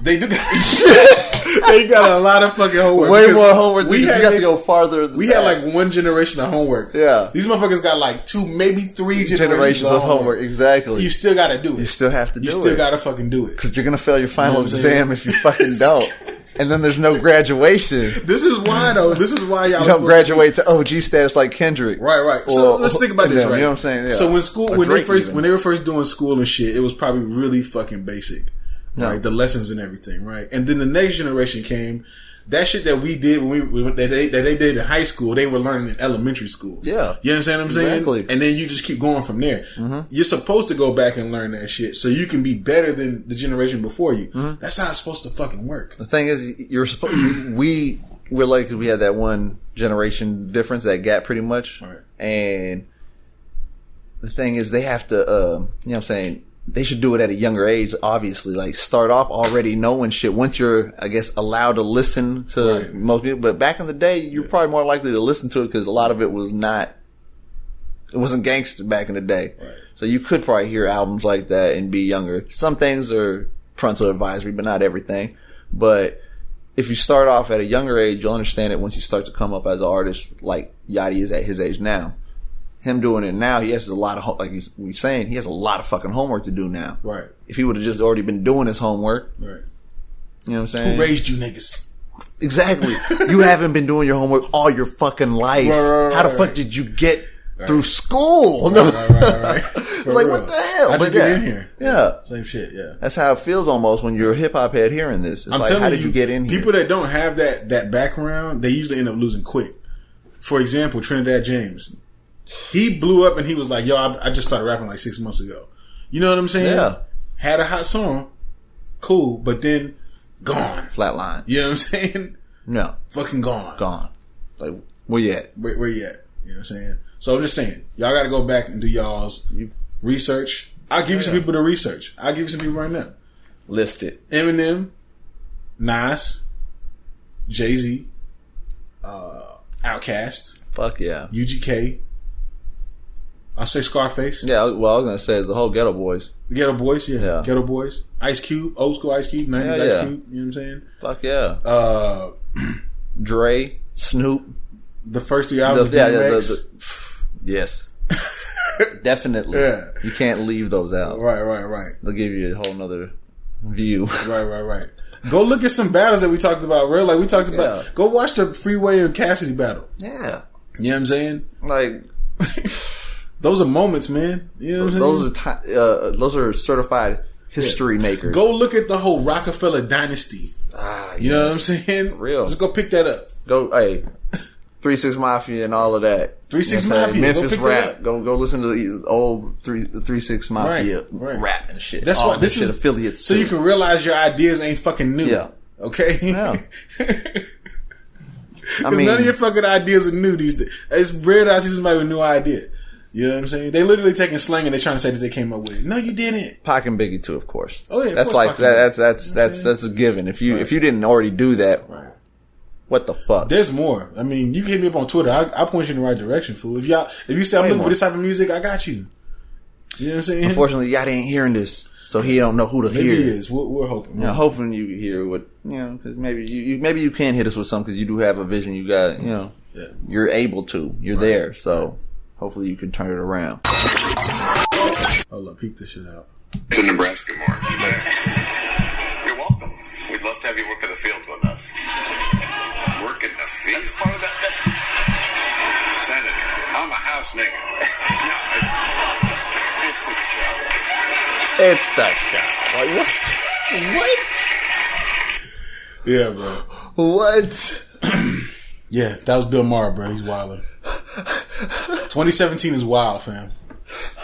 They do. They got a lot of fucking homework. Way more homework. You have to go farther. We had like one generation of homework. Yeah. These motherfuckers got like 2, maybe 3 generations of homework. Exactly. You still got to do it. You still have to do it. You still got to fucking do it. Because you're going to fail your final exam if you fucking don't. And then there's no graduation. This is why, though. This is why y'all you don't graduate to OG status like Kendrick. Right. So let's think about this, right? You know what I'm saying? Yeah. So when they were first doing school and shit, it was probably really fucking basic. Right, the lessons and everything, right? And then the next generation came. That shit that we did when they did in high school, they were learning in elementary school. Yeah, you understand what I'm saying? Exactly. And then you just keep going from there. Mm-hmm. You're supposed to go back and learn that shit so you can be better than the generation before you. Mm-hmm. That's how it's supposed to fucking work. The thing is, we're like we had that one generation difference, that gap, pretty much. Right. And the thing is, they have to, you know what I'm saying. They should do it at a younger age, obviously. Like, start off already knowing shit once you're, I guess, allowed to listen to most people. But back in the day, you're probably more likely to listen to it because a lot of it wasn't gangster back in the day. Right. So you could probably hear albums like that and be younger. Some things are parental advisory, but not everything. But if you start off at a younger age, you'll understand it once you start to come up as an artist like Yachty is at his age now. him doing it now, he has a lot of, like we're saying, he has a lot of fucking homework to do now. Right. If he would have just already been doing his homework. Right. You know what I'm saying? Who raised you niggas? Exactly. You haven't been doing your homework all your fucking life. Right, How the fuck did you get through school? Right. Like, real. what the hell? How'd you get in here? Yeah. Same shit, yeah. That's how it feels almost when you're a hip hop head hearing this. It's I'm like, telling how did you get in here? People that don't have that background, they usually end up losing quick. For example, Trinidad James. He blew up and he was like, yo, I just started rapping like 6 months ago. You know what I'm saying? Yeah. Had a hot song. Cool. But then gone. Flatline. You know what I'm saying? No. Fucking gone. Gone. Like, where you at? Where you at? You know what I'm saying? So I'm just saying, y'all got to go back and do y'all's research. I'll give you some people to research. I'll give you some people right now. List it. Eminem, Nas, Jay-Z, Outkast. Fuck yeah. UGK. I'll say Scarface. Yeah, well, I was going to say the whole Ghetto Boys. The Ghetto Boys, yeah. Yeah. Ghetto Boys. Ice Cube, old school Ice Cube, 90s Yeah, Ice yeah. Cube. You know what I'm saying? Fuck yeah. Dre, Snoop. The first 3 albums of DMX. Yes. Definitely. Yeah. You can't leave those out. Right. They'll give you a whole nother view. Right. Go look at some battles that we talked about, real. Like we talked about. Yeah. Go watch the Freeway and Cassidy battle. Yeah. You know what I'm saying? Like, those are moments, man. You know what I'm saying? those are certified history makers. Go look at the whole Rockefeller dynasty. You know what I'm saying? For real. Just go pick that up. Go, hey, 3-6 Mafia and all of that. 3-6 You know what I'm Mafia. saying? Memphis Go pick that rap. up. Go listen to the old 3-6 Mafia Right. rap and shit. That's all why this shit is affiliates. so too. you can realize your ideas ain't fucking new. Yeah. Okay. Yeah. Because none of your fucking ideas are new these days. It's rare that I see somebody with a new idea. You know what I'm saying? They literally taking slang and they trying to say that they came up with it. No, you didn't. Pac and Biggie too, of course. Oh yeah, of that's course like Pac and that. That's a given. If you didn't already do that, what the fuck? There's more. I mean, you can hit me up on Twitter. I point you in the right direction, fool. If you say I'm looking for this type of music, I got you. You know what I'm saying? Unfortunately, y'all ain't hearing this, so he don't know who to Maybe hear. he is. We're hoping. Hoping you hear what because maybe you can hit us with something because you do have a vision. You got you're able to. You're there. So hopefully you can turn it around. Hold up, peek this shit out. It's a Nebraska march. You're welcome. We'd love to have you work in the fields with us. Work in the field? That's part of that. That's Senator. I'm a house nigga. No, it's the show. It's the show. Like what? Yeah, bro. What? Yeah, that was Bill Maher, bro. He's wilding. 2017 is wild, fam.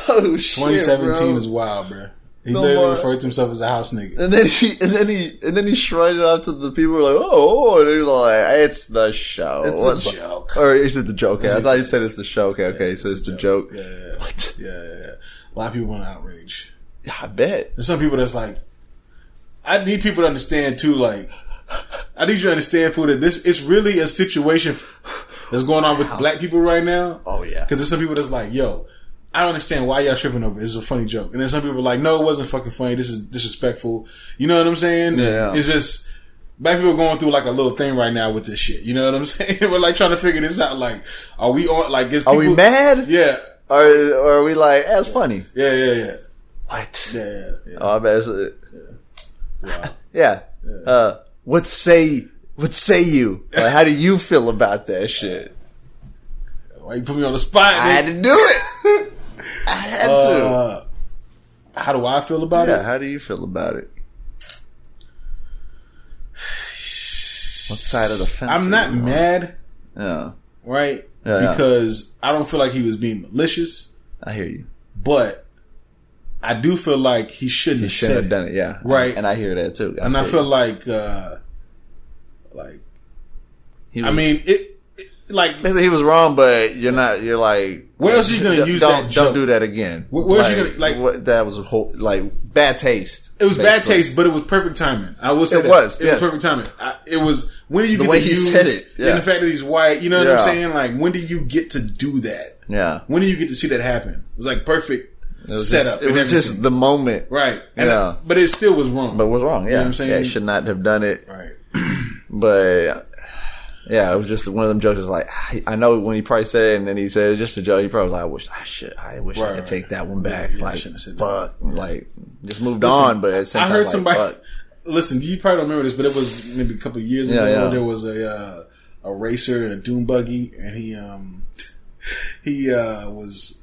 Oh shit, 2017 bro. is wild, bro. He Bill literally Maher. referred to himself as a house nigga. And then he shrugged it up to the people who were like, oh, and he's like, it's the show. It's a joke. Or is it the joke? I thought he said it's the show. Okay, so it's the joke. Yeah. What? Yeah. A lot of people want to outrage. Yeah, I bet. There's some people that's like, I need people to understand too, like, I need you to understand, fool, that this, it's really a situation that's going on with black people right now. Oh, yeah. Because there's some people that's like, yo, I don't understand why y'all tripping over it. It's a funny joke. And then some people are like, no, it wasn't fucking funny. This is disrespectful. You know what I'm saying? Yeah. It's just, black people are going through like a little thing right now with this shit. You know what I'm saying? We're like trying to figure this out. Like, are we on, like, is people, Are we mad? Yeah. Or are we like, that's funny? Yeah. What? Yeah. Oh, I bet it's, Wow. yeah. What say you? Like, how do you feel about that shit? Why you put me on the spot, I had to do it. I had to. How do I feel about Yeah, it? how do you feel about it? What side of the fence? I'm not are you on? mad, Yeah, right? Yeah. Because I don't feel like he was being malicious, I hear you. but I do feel like he shouldn't He have shouldn't said have done it. Yeah, Right. And I hear that too. And I feel like he I mean, it like, basically he was wrong, but you're not. You're like, where else are you going to use that joke? Don't do that again. Where's you gonna, like, what, that was like bad taste. It was bad basically. taste, but it was perfect timing. I will say It that. was, It yes. was perfect timing. It was, when do you The get way to he use, said it, yeah. and the fact that he's white, you know what I'm Yeah. saying? Like, when do you get to do that? Yeah, When do you get to see that happen? It was like perfect it was setup. Just, it was just the moment, right. And Yeah. but it still was wrong. but it was wrong. Yeah, You know what I'm saying? Yeah, he should not have done it. Right. But Yeah, it was just one of them jokes. Like, I know when he probably said it, and then he said it just a joke. He probably was like, I wish I could take that one back. Yeah, like, fuck, like, just moved on. But at the same time, I heard like, somebody. fuck. Listen, you probably don't remember this, but it was maybe a couple of years ago. There was a racer in a dune buggy, and he was,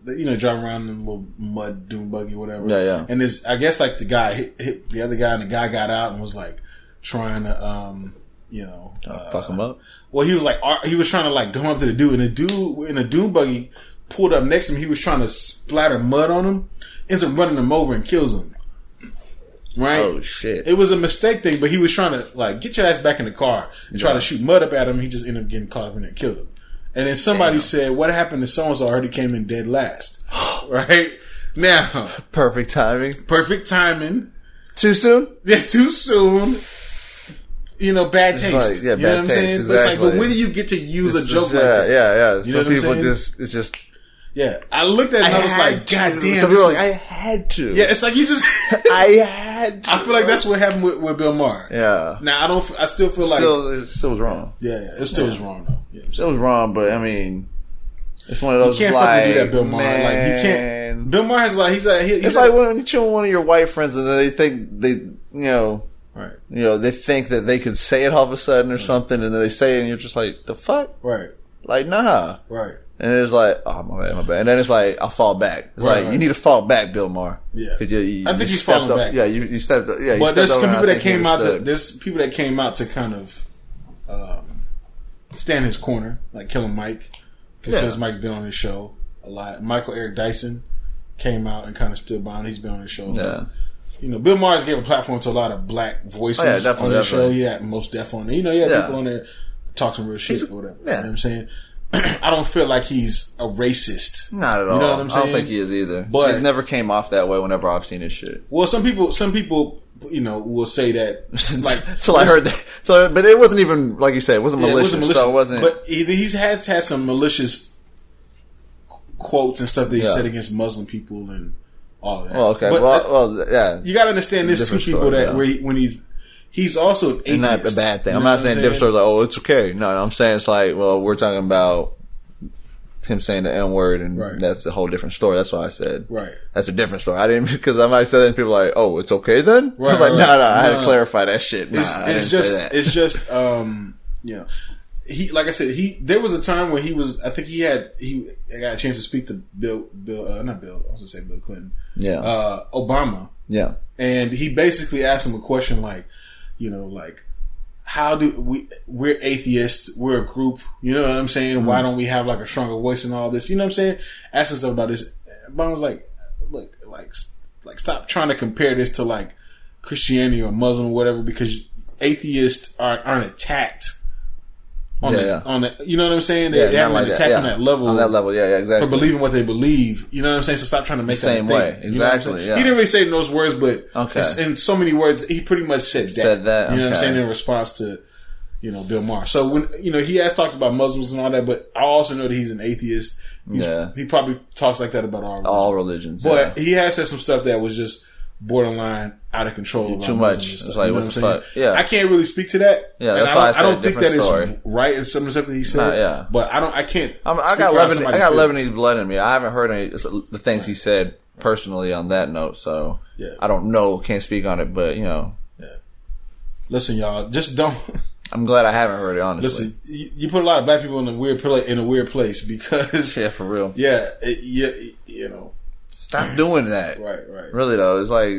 driving around in a little mud dune buggy, or whatever. Yeah. And this, I guess, like the guy hit the other guy, and the guy got out and was like trying to, Fuck him up. Well, he was like, he was trying to like come up to the dude, and the dude in a dune buggy pulled up next to him. He was trying to splatter mud on him, ends up running him over and kills him. Right? Oh shit! It was a mistake thing, but he was trying to like get your ass back in the car and try to shoot mud up at him. He just ended up getting caught up in it and killed him. And then somebody said, "What happened to so and so? Already came in dead last." Right now, perfect timing. Perfect timing. Too soon? Yeah, too soon. Bad taste. Like, you know what I'm saying? Exactly. It's like, but when do you get to use a joke like that? Yeah. You know Some what I'm people saying? it's just. Yeah, I looked at it and I was like, God damn. Some people are like, I had to. Yeah, it's like you just. I had to. I feel like that's what happened with Bill Maher. Yeah. Now, I still feel like. It still was wrong. Yeah, it still was wrong, though. Yeah, it still was wrong, but I mean, it's one of those. You can't like, fucking do that, Bill Maher. Man. Like, you can't. Bill Maher is like, he's it's like when you chill with one of your white friends and they think right. They think that they could say it all of a sudden or something, and then they say it, and you're just like, the fuck? Right. Like, nah. Right. And it's like, oh, my bad. And then it's like, I'll fall back. It's like, you need to fall back, Bill Maher. Yeah. I think he's falling back. Yeah, you stepped up. Yeah, but there's some people that came out there's people that came out to kind of stand his corner, like Killer Mike, because Mike been on his show a lot. Michael Eric Dyson came out and kind of stood by him. He's been on his show. Yeah. Bill Maher gave a platform to a lot of black voices on his show. Yeah, most definitely. He had people on there talk some real shit or whatever. Yeah. You know what I'm saying? I don't feel like he's a racist. Not at all. You know what I'm saying? I don't think he is either. But he's never came off that way whenever I've seen his shit. Well, some people, will say that. Like, till I heard that. So, but it wasn't even like you said. It wasn't malicious. So it wasn't. But he's had some malicious quotes and stuff that he said against Muslim people and all of that. Oh, okay. But yeah. You got to understand, there's two people that when he's also an atheist. And not a bad thing. I'm not saying different stories like, oh, it's okay. No, I'm saying it's like, well, we're talking about him saying the N word, and that's a whole different story. That's why I said, that's a different story. I didn't, because I might say that and people are like, oh, it's okay then? Right, I'm like, no, I had to clarify that shit. I didn't say that. It's just, he, like I said, there was a time when he was, I think he got a chance to speak to Bill Clinton. Yeah. Obama. Yeah. And he basically asked him a question like, how do we're atheists, we're a group, you know what I'm saying? Mm-hmm. Why don't we have like a stronger voice in all this? You know what I'm saying? Asked himself about this. Obama was like, look, like stop trying to compare this to like Christianity or Muslim or whatever, because atheists aren't attacked on the, you know what I'm saying? They haven't been attacked on that level. On that level, exactly. For believing what they believe. You know what I'm saying? So stop trying to make that same way. Exactly. You know, he didn't really say it in those words, but in so many words, he pretty much said that. You know what I'm saying? In response to, Bill Maher. So when, he has talked about Muslims and all that, but I also know that he's an atheist. He probably talks like that about all religions. But he has said some stuff that was just borderline out of control. Too much. It's like, what the fuck? Yeah. I can't really speak to that. Yeah, that's why I don't think that is right in some of the stuff that he said. But I can't. I got Lebanese blood in me. I haven't heard any the things he said personally on that note, so I don't know. Can't speak on it, but Listen, y'all, just don't. I'm glad I haven't heard it, honestly. Listen, you put a lot of black people in a weird place because for real. Stop doing that. Right. Really though, it's like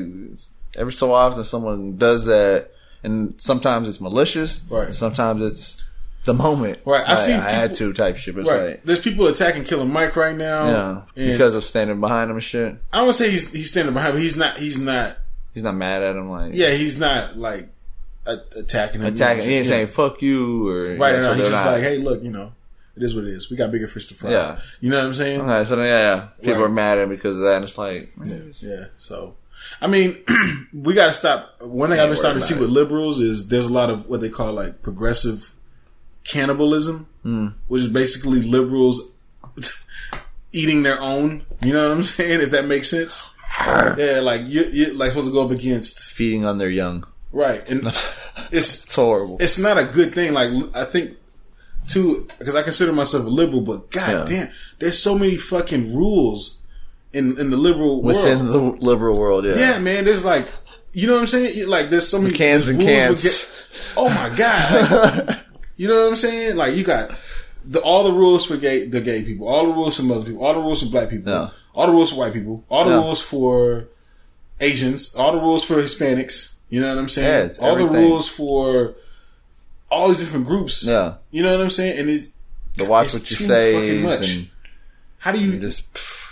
every so often someone does that, and sometimes it's malicious. Right. And sometimes it's the moment. Right. I've seen I had to type shit. But it's like, there's people attacking Killer Mike right now. Yeah. Because of standing behind him and shit. I don't want to say he's standing behind him. He's not. He's not mad at him. Like he's not like attacking him. He ain't saying fuck you or right. No, he's just like, hey, look, it is what it is. We got bigger fish to fry. Yeah. You know what I'm saying? Okay, so then, people are mad at him because of that, and it's like, yeah. So, I mean, we got to stop. One thing I've been starting to see with liberals is there's a lot of what they call like progressive cannibalism, which is basically liberals eating their own. You know what I'm saying? If that makes sense. Yeah, like you're like supposed to go up against feeding on their young. Right, and it's horrible. It's not a good thing. Like I think too, because I consider myself a liberal, but goddamn, there's so many fucking rules in the liberal within world. the liberal world. Yeah, man. There's like, you know what I'm saying? Like, there's so many cans and cans. Oh my god! Like, you know what I'm saying? Like, you got all the rules for the gay people, all the rules for Muslim people, all the rules for black people, all the rules for white people, all the rules for Asians, all the rules for Hispanics. You know what I'm saying? All the rules for all these different groups. Yeah. You know what I'm saying? And it's the watch what you say. And how do you just?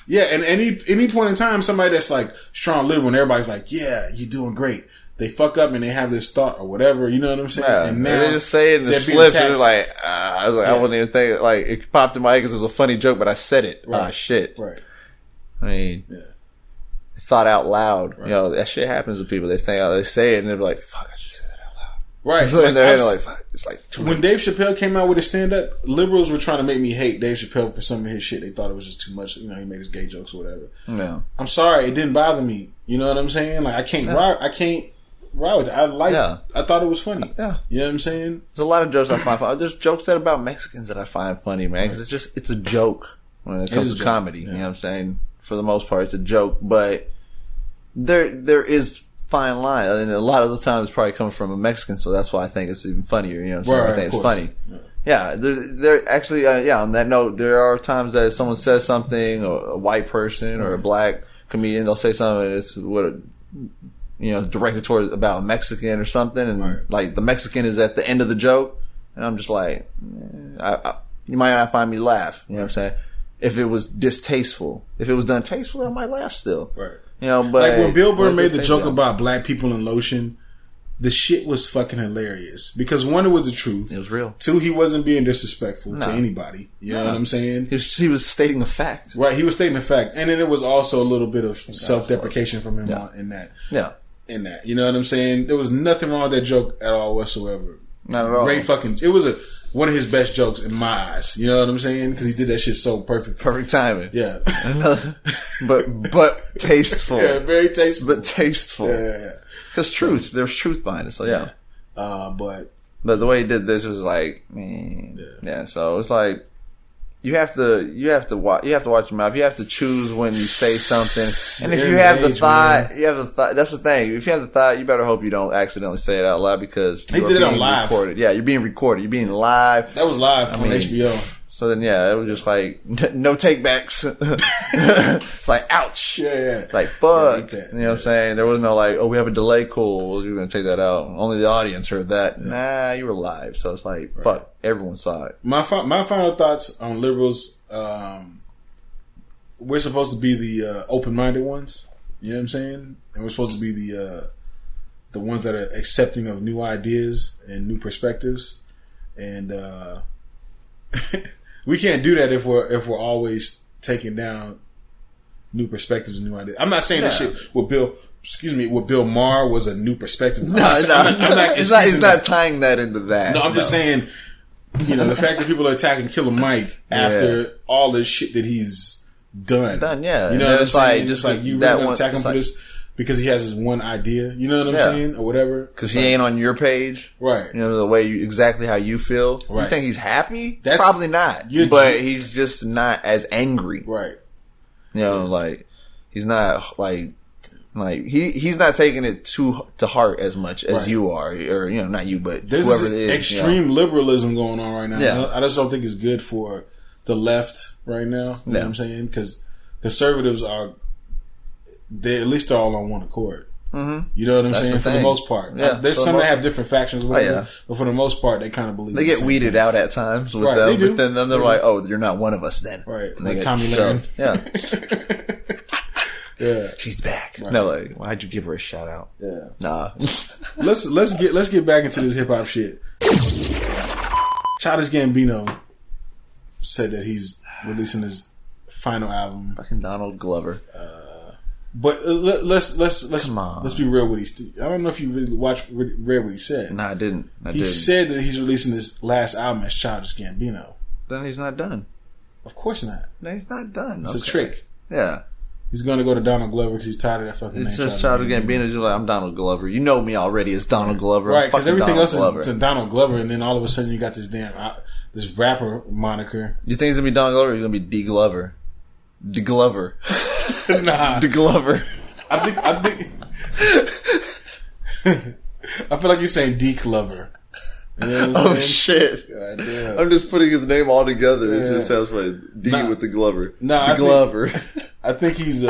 Yeah, and any point in time, somebody that's like strong liberal, and everybody's like, "Yeah, you're doing great." They fuck up and they have this thought or whatever. You know what I'm saying? Yeah, and now they just say it and it slips. And they're like, I was like, I wasn't even thinking. Like, it popped in my head because it was a funny joke, but I said it. Right. Shit. Right. I mean, thought out loud. Right. You know, that shit happens with people. They say it and they're like, "Fuck, I just said that out loud." Right. So in their head, like, fuck, it's like when Dave Chappelle came out with his stand up, liberals were trying to make me hate Dave Chappelle for some of his shit. They thought it was just too much. You know, he made his gay jokes or whatever. No, I'm sorry, it didn't bother me. You know what I'm saying? Like, I can't ride with it. I thought it was funny. Yeah, you know what I'm saying? There's a lot of jokes I find funny. There's jokes that about Mexicans that I find funny, man. Because it's a joke when it comes to comedy. You know what I'm saying? For the most part, it's a joke, but there is fine line, and a lot of the time it's probably coming from a Mexican, so that's why I think it's even funnier. You know what I'm saying? I think it's funny. Yeah, there actually, on that note, there are times that someone says something, or a white person or a black comedian, they'll say something that's directed towards about a Mexican or something, and like the Mexican is at the end of the joke, and I'm just like, you might not find me laugh. You know what I'm saying? If it was distasteful, if it was done tastefully, I might laugh still. Right. You know, but like when Bill Burr made the joke about black people in lotion, the shit was fucking hilarious because one, it was the truth. It was real. Two, he wasn't being disrespectful to anybody. You know what I'm saying? He was stating a fact. Right. He was stating a fact, and then it was also a little bit of self-deprecation from him in that. Yeah. In that, you know what I'm saying? There was nothing wrong with that joke at all whatsoever. Not at all. Great fucking. It was one of his best jokes in my eyes. You know what I'm saying? Because he did that shit so perfect. Perfect timing. Yeah. but tasteful. Yeah, very tasteful. But tasteful. Yeah. Because there's truth behind it. So yeah. But the way he did this was like, man. Yeah. So it's like you have to watch your mouth. You have to choose when you say something. And if you have the thought, that's the thing. If you have the thought, you better hope you don't accidentally say it out loud because they did it on live. Recorded. Yeah, you're being recorded. You're being live. That was live on HBO. So then, it was just like no takebacks. It's like, ouch. Yeah. Like, fuck. You know what I'm saying? There was no like, oh, we have a delay. Cool. Well, you're gonna take that out. Only the audience heard that. Nah, you were live. So it's like, fuck. Everyone saw it. My final thoughts on liberals. We're supposed to be the open-minded ones. You know what I'm saying? And we're supposed to be the ones that are accepting of new ideas and new perspectives. And we can't do that if we're always taking down new perspectives and new ideas. I'm not saying that shit with Bill Maher was a new perspective. He's not tying that into that. No, I'm just saying, the fact that people are attacking Killer Mike after all this shit that he's done. Yeah. You know what I'm saying? Just like you really gonna attack him for this because he has his one idea. You know what I'm saying? Or whatever. Because he ain't on your page. Right. You know, the way exactly how you feel. Right. You think he's happy? Probably not. But he's just not as angry. Right. You know, like, he's not like he's not taking it to heart as much as you are, or not you, but there's whoever it is. Extreme liberalism going on right now. Yeah. I just don't think it's good for the left right now. You know what I'm saying? Because conservatives at least they're all on one accord. Mm-hmm. You know what I'm saying? For the most part, there's some that have different factions, whatever, but for the most part, they kind of believe they get weeded out at times with them. Within them, they're like, "Oh, you're not one of us, then." Right, and like Tommy Lane. Yeah. Yeah, she's back. Right. No, like, why'd you give her a shout out? Yeah, nah. let's get back into this hip hop shit. Childish Gambino said that he's releasing his final album. Fucking Donald Glover. But let's be real with I don't know if you really read what he said. No, I didn't. He said that he's releasing his last album as Childish Gambino. Then he's not done. Of course not. No, he's not done. It's a trick. Yeah. He's going to go to Donald Glover because he's tired of that fucking name. It's just Childish Gambino. Just like, I'm Donald Glover. You know me already as Donald Glover. Right, because everything else is to Donald Glover, and then all of a sudden you got this this rapper moniker. You think it's gonna be Don Glover or you're gonna be D Glover? D Glover. Nah. D Glover. I think I feel like you're saying D Glover. You know what I'm saying? Shit. God damn. I'm just putting his name all together. Yeah. It just sounds funny. D with the Glover. Nah, D Glover. I think he's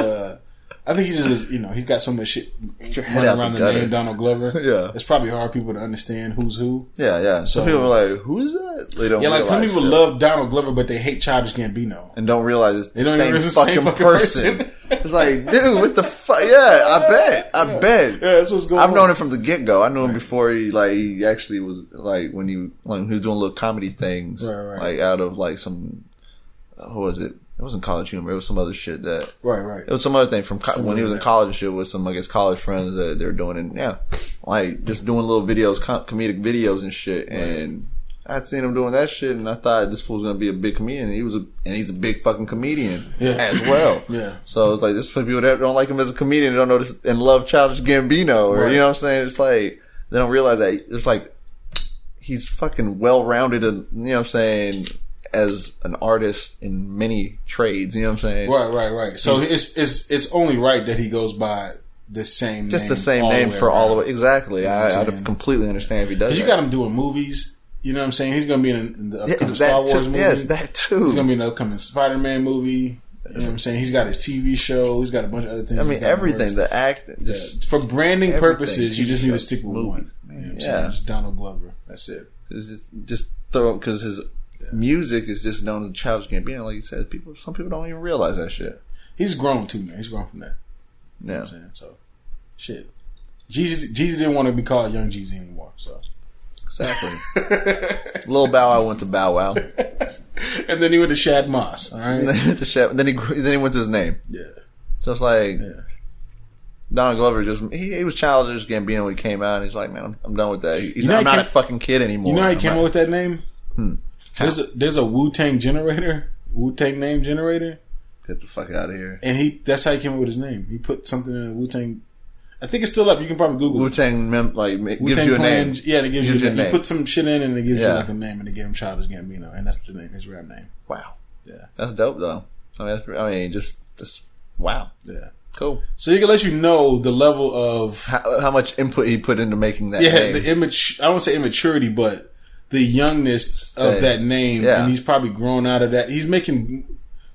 I think he just, you know, he's got so much shit your head running out around the the gutter. name Donald Glover. Yeah. It's probably hard for people to understand who's who. Yeah, yeah. Some people are like, who is that? They don't Yeah, like some realize people shit. love Donald Glover, but they hate Childish Gambino. And don't realize it's They the don't same, even realize it's the fucking, same fucking person. It's like, dude, what the fuck? Yeah, I bet. Yeah, that's what's going on. I've known him from the get go. I knew him before he actually was like when he was doing little comedy things, Right. like out of like some what was it? It wasn't College Humor. It was some other shit that Right. It was some other thing from when he was in like that. college and shit with some I guess college friends that they were doing and yeah, like just doing little videos, comedic videos and shit. Right. And I'd seen him doing that shit, and I thought this fool's gonna be a big comedian. And he's a big fucking comedian as well. Yeah. So it's like this for people that don't like him as a comedian, they don't know this and love Childish Gambino, or Right. you know what I'm saying? It's like they don't realize that it's like he's fucking well rounded, and you know what I'm saying, as an artist in many trades. You know what I'm saying? Right. So it's only right that he goes by the same Just name the same all name way for around. all the way. Exactly. You know what I'm I'd saying? completely understand if he does. Because That. you got him doing movies. You know what I'm saying? He's going to be in the upcoming that Star Wars too. movie. Yes, that too. He's going to be in the upcoming Spider-Man movie. You know what I'm saying? He's got his TV show. He's got a bunch of other things. I mean, he's got in everything. works. The acting. Just For branding everything. purposes, you just need to TV stick with shows, one. movies. You know what I'm Yeah. saying? Just Donald Glover. That's it. just throw because his music is just known as Childish Gambino. Like you said, some people don't even realize that shit. He's grown too, man. He's grown from that. You know Yeah. what I'm saying? So, shit. Jeezy didn't want to be called Young Jeezy anymore, so. Exactly. Lil Bow Wow went to Bow Wow. And then he went to Shad Moss, alright? And then he went to Shep. Then he went to his name. Yeah. So it's like Yeah. Donald Glover he was Childish Gambino when he came out, and he's like, man, I'm done with that. He's You know I'm he not a came- fucking kid anymore. You know how he I'm came like, up with that name? How? There's a Wu-Tang generator, Wu-Tang name generator, Get the fuck out of here. and that's how he came up with his name. He put something in a Wu-Tang. I think it's still up. You can probably Google it. Wu-Tang gives Wu-Tang you a Clan, name. yeah, it gives you a name. You put some shit in and it gives you Yeah. like a name, and they gave him Childish Gambino, and that's the name, his rap name. Wow, Yeah, that's dope though. I mean, just wow, yeah. cool. So he can let you know the level of How much input he put into making that name. the I don't want to say immaturity, but the youngness of Yeah. that name, Yeah. and he's probably grown out of that. He's making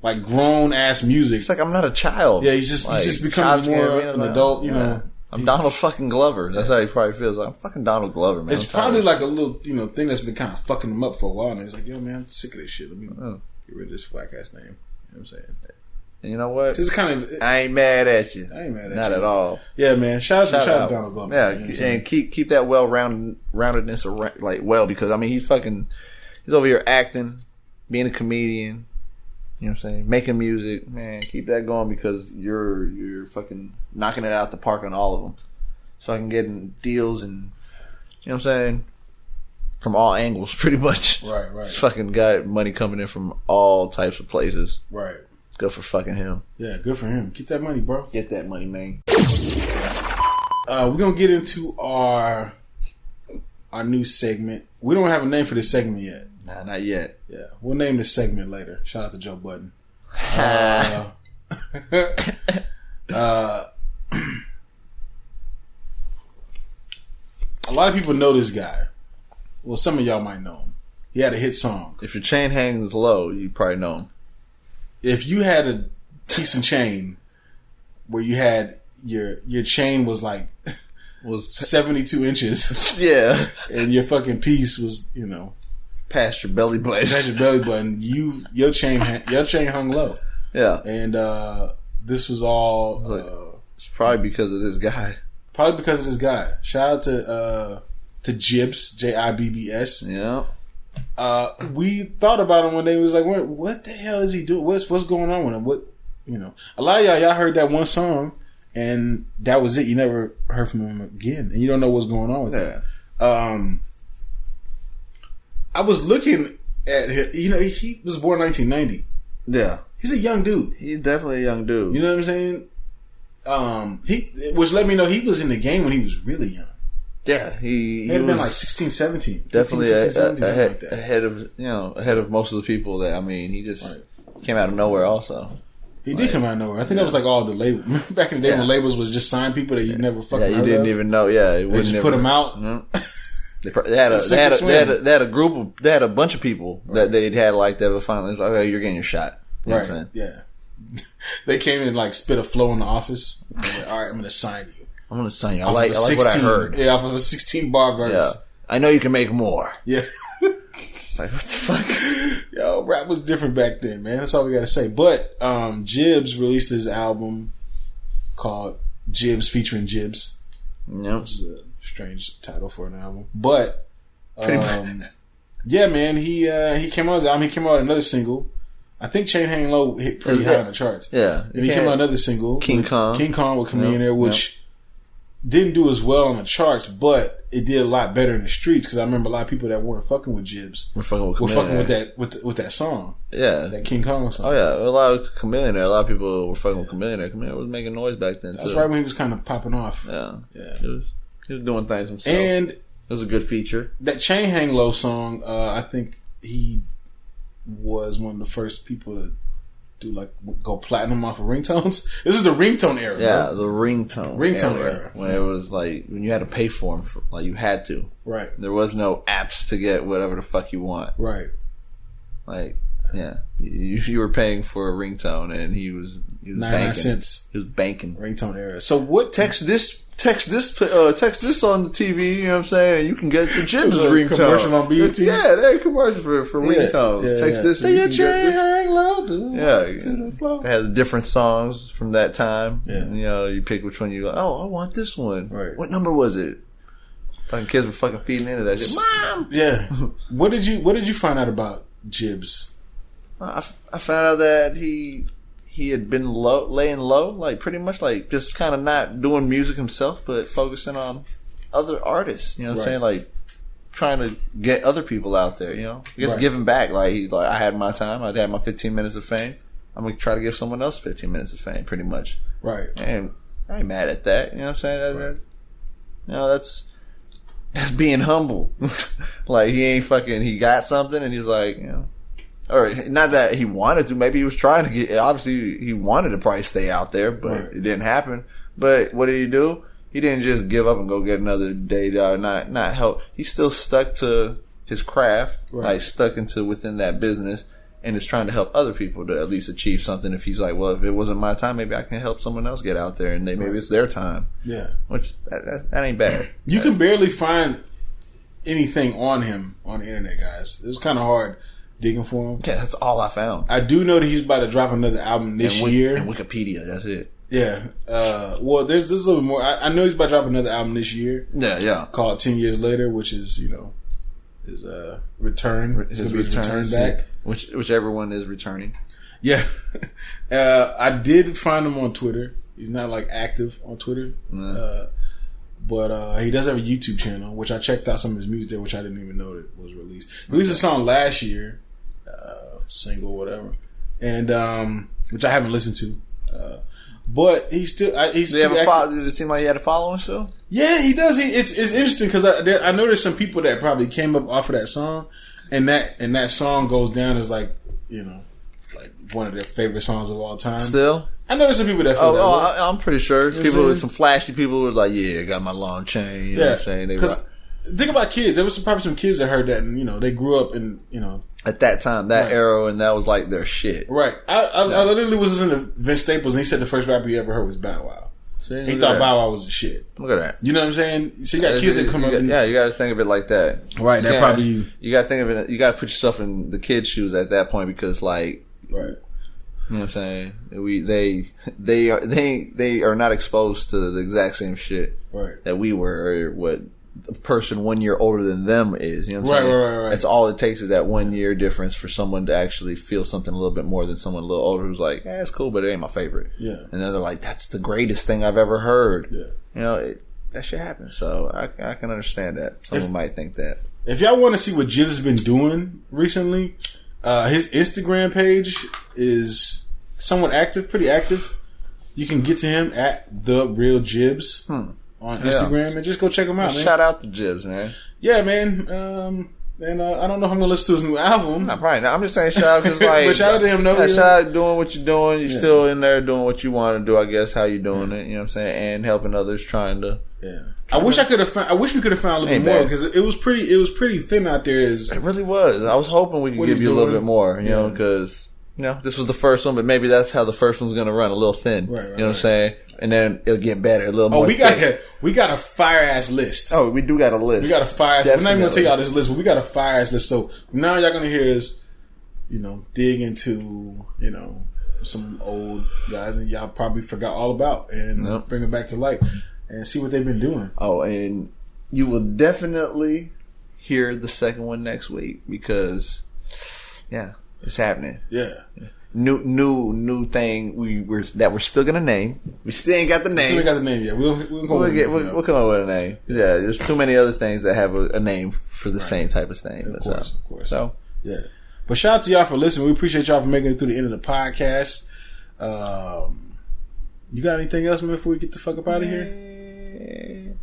like grown ass music. It's like I'm not a child. Yeah, he's just becoming Childish more Gambino, an like, adult. You yeah. know, I'm Donald fucking Glover. That's how he probably feels. Like, I'm fucking Donald Glover, man. It's probably like a little thing that's been kind of fucking him up for a while. And he's like, yo, man, I'm sick of this shit. Let me get rid of this whack ass name. You know what I'm saying? And you know what? It's kind of. I ain't mad at you. I ain't mad at Not you. at all. Yeah, man. Shout out to Donald Glover. Yeah, you know what I'm saying? and keep that roundedness around, like because I mean he's over here acting, being a comedian. You know what I'm saying? Making music, man. Keep that going because you're fucking knocking it out the park on all of them. So I can get in deals and you know what I'm saying, from all angles, pretty much. Right. Fucking got money coming in from all types of places. Right. Good for fucking him. Yeah, good for him. Keep that money, bro. Get that money, man. We're gonna get into our new segment. We don't have a name for this segment yet. Nah, not yet. Yeah, we'll name this segment later. Shout out to Joe Budden. A lot of people know this guy. Well, some of y'all might know him. He had a hit song. If your chain hangs low, you probably know him. If you had a decent chain where you had your chain was like 72 inches, Yeah. and your fucking piece was, Past your belly button. past your belly button, your chain hung low. Yeah. And this was all It's probably because of this guy. probably because of this guy. Shout out to Jibbs, Jibbs. Yeah. We thought about him one day. We was like, what the hell is he doing? What's going on with him? A lot of y'all heard that one song, and that was it. You never heard from him again, and you don't know what's going on with him. I was looking at him. He was born in 1990. Yeah. He's a young dude. He's definitely a young dude. You know what I'm saying? Which let me know he was in the game when he was really young. Yeah, he had was been like 16, 17. definitely 15, 16, 17, ahead, like that. ahead of most of the people that, I mean, he just came out of nowhere also. He did come out of nowhere. I think that was like all the labels. Back in the day when labels was just sign people that you never fucking heard of. Yeah, you didn't even know. Yeah, they just put them out. They had a group they had a bunch of people that they'd had like that, but finally, it's like, okay, you're getting your shot. You know what I'm saying? Yeah. They came in and like spit a flow in the office. Like, all right, I'm going to sign you. I'm going to sign you. I like what I heard. Yeah, off of a 16 bar verse. Yeah. I know you can make more. Yeah. It's like, what the fuck? Yo, rap was different back then, man. That's all we got to say. But Jibbs released his album called Jibbs featuring Jibbs. Yep. Which is a strange title for an album. But yeah, man, he came out with his album. He came out with another single. I think Chain Hang Low hit pretty high on the charts. Yeah. And he came out with another single. King Kong would come in there, which didn't do as well on the charts, but it did a lot better in the streets because I remember a lot of people that weren't fucking with Jibbs were fucking with that song. Yeah. That King Kong song. Oh, yeah. A lot of Chameleon there. A lot of people were fucking with Chameleon there. Chameleon was making noise back then, That's right when he was kind of popping off. Yeah. He was doing things himself. And it was a good feature. That Chain Hang Low song, I think he was one of the first people to go platinum off of ringtones. This is the ringtone era. Yeah, bro. the ringtone era. When it was like, when you had to pay for them, like you had to. Right. There was no apps to get whatever the fuck you want. Right. Like, yeah. You were paying for a ringtone and he was 99 cents. He was banking. Ringtone era. So what? Text this on the TV, you know what I'm saying? And you can get the Jibbs ringtone. Commercial on BET? Yeah, they're commercial for ringtones. Yeah, Text this and you can get this. Hang low, dude. Yeah. To the floor. They had different songs from that time. Yeah. And, you know, you pick which one you go, oh, I want this one. Right. What number was it? Fucking kids were fucking feeding into that shit. Mom! Yeah. What did you find out about Jibbs? I found out that he had been laying low, like pretty much like just kind of not doing music himself, but focusing on other artists. You know what I'm saying? Like trying to get other people out there. You know, I guess giving back. Like I had my time. I had my 15 minutes of fame. I'm gonna try to give someone else 15 minutes of fame, pretty much. Right. And I ain't mad at that. You know what I'm saying? You know, that's being humble. Like he got something and he's like, you know. Or not that he wanted to. Maybe he was trying to get. Obviously, he wanted to probably stay out there, but it didn't happen. But what did he do? He didn't just give up and go get another day job. Not help. He still stuck to his craft, like stuck into within that business, and is trying to help other people to at least achieve something. If he's like, well, if it wasn't my time, maybe I can help someone else get out there, and maybe it's their time. Yeah, which that ain't bad. You can barely find anything on him on the internet, guys. It was kind of hard digging for him. Yeah, that's all I found. I do know that he's about to drop another album this year. And Wikipedia, that's it. Yeah. Well, there's a little bit more. I know he's about to drop another album this year. Yeah. Called 10 Years Later, which is, his return. His return back. Whichever one is returning. Yeah. I did find him on Twitter. He's not like active on Twitter. But he does have a YouTube channel, which I checked out some of his music there, which I didn't even know that was released. He released a song last year, single, whatever, and which I haven't listened to. But he's still. Did it seem like he had a following still? Yeah, he does. It's interesting because I know there's some people that probably came up off of that song, and that song goes down as like one of their favorite songs of all time. Still. I know there's some people that feel that way. I'm pretty sure. People with some flashy people were like, yeah, I got my long chain. You know what I'm saying? Think about kids. There was probably some kids that heard that and, they grew up in, at that time, that era, and that was like their shit. Right. I literally was listening to Vince Staples and he said the first rapper he ever heard was Bow Wow. He thought Bow Wow was the shit. Look at that. You know what I'm saying? So you got kids that come up. Yeah, you got to think of it like that. Right. That probably. You got to think of it. You got to put yourself in the kids' shoes at that point because, like. Right. You know what I'm saying? They are not exposed to the exact same shit that we were, or what the person 1 year older than them is. You know what I'm saying? Right. That's all it takes is that 1 year difference for someone to actually feel something a little bit more than someone a little older who's like, it's cool, but it ain't my favorite. Yeah. And then they're like, that's the greatest thing I've ever heard. Yeah. That shit happens. So I can understand that. Someone might think that. If y'all want to see what Jibbs has been doing recently, his Instagram page is somewhat active, pretty active. You can get to him at The Real Jibbs on on Instagram, and just go check him out, man. Shout out to Jibs, man. Yeah, man. And I don't know if I'm gonna listen to his new album. Nah, probably not. I'm just saying shout out because like, but shout out to him. No, shout out doing what you're doing. You're still in there doing what you want to do. I guess how you doing it. You know what I'm saying, and helping others trying to. Yeah. I wish we could have found a little bit more because it was pretty thin out there. It really was. I was hoping we could give you a little bit more. You know, because this was the first one, but maybe that's how the first one's gonna run, a little thin. Right, you know what I'm saying? And then it'll get better, a little more. We got a fire ass list. Oh, we do got a list. We got a fire ass. I'm not even gonna tell y'all this list, but we got a fire ass list. So now y'all gonna hear us, dig into, some old guys and y'all probably forgot all about and bring them back to light and see what they've been doing. Oh, and you will definitely hear the second one next week because, it's happening. Yeah. New thing we're still gonna name. We still ain't got the name. Still ain't got the name yet. We'll come up with a name. Yeah, there's too many other things that have a name for the same type of thing. Of course. So yeah. But shout out to y'all for listening. We appreciate y'all for making it through the end of the podcast. You got anything else, man, before we get the fuck up out of here?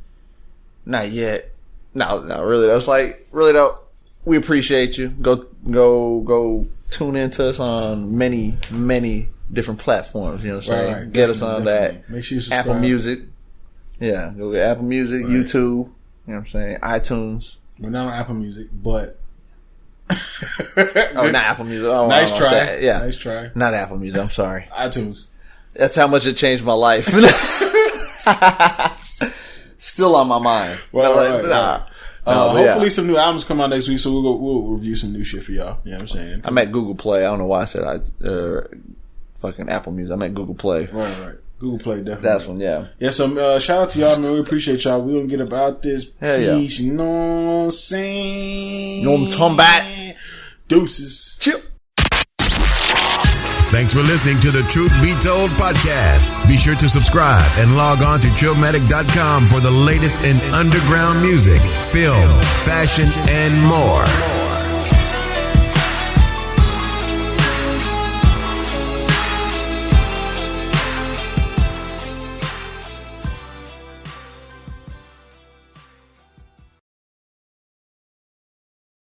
Not yet. No, really. That's like really though. We appreciate you. Go tune into us on many different platforms. You know what I'm saying? Right. Get us on that. Make sure you subscribe. Apple Music. Yeah, go get Apple Music, YouTube. You know what I'm saying? iTunes. We're not on Apple Music, but not Apple Music. Oh, nice try. Yeah, nice try. Not Apple Music. I'm sorry. iTunes. That's how much it changed my life. Still on my mind. Right. Hopefully some new albums come out next week, so we'll review some new shit for y'all. You know what I'm saying? I'm at Google Play. I don't know why I said fucking Apple Music. I'm at Google Play. Right. Google Play, definitely. That's one, yeah. Yeah, so shout out to y'all, man. We appreciate y'all. We don't get about this piece. You know what I'm saying? No, I'm talking about. Deuces. Chill. Thanks for listening to the Truth Be Told podcast. Be sure to subscribe and log on to Trillmatic.com for the latest in underground music, film, fashion, and more.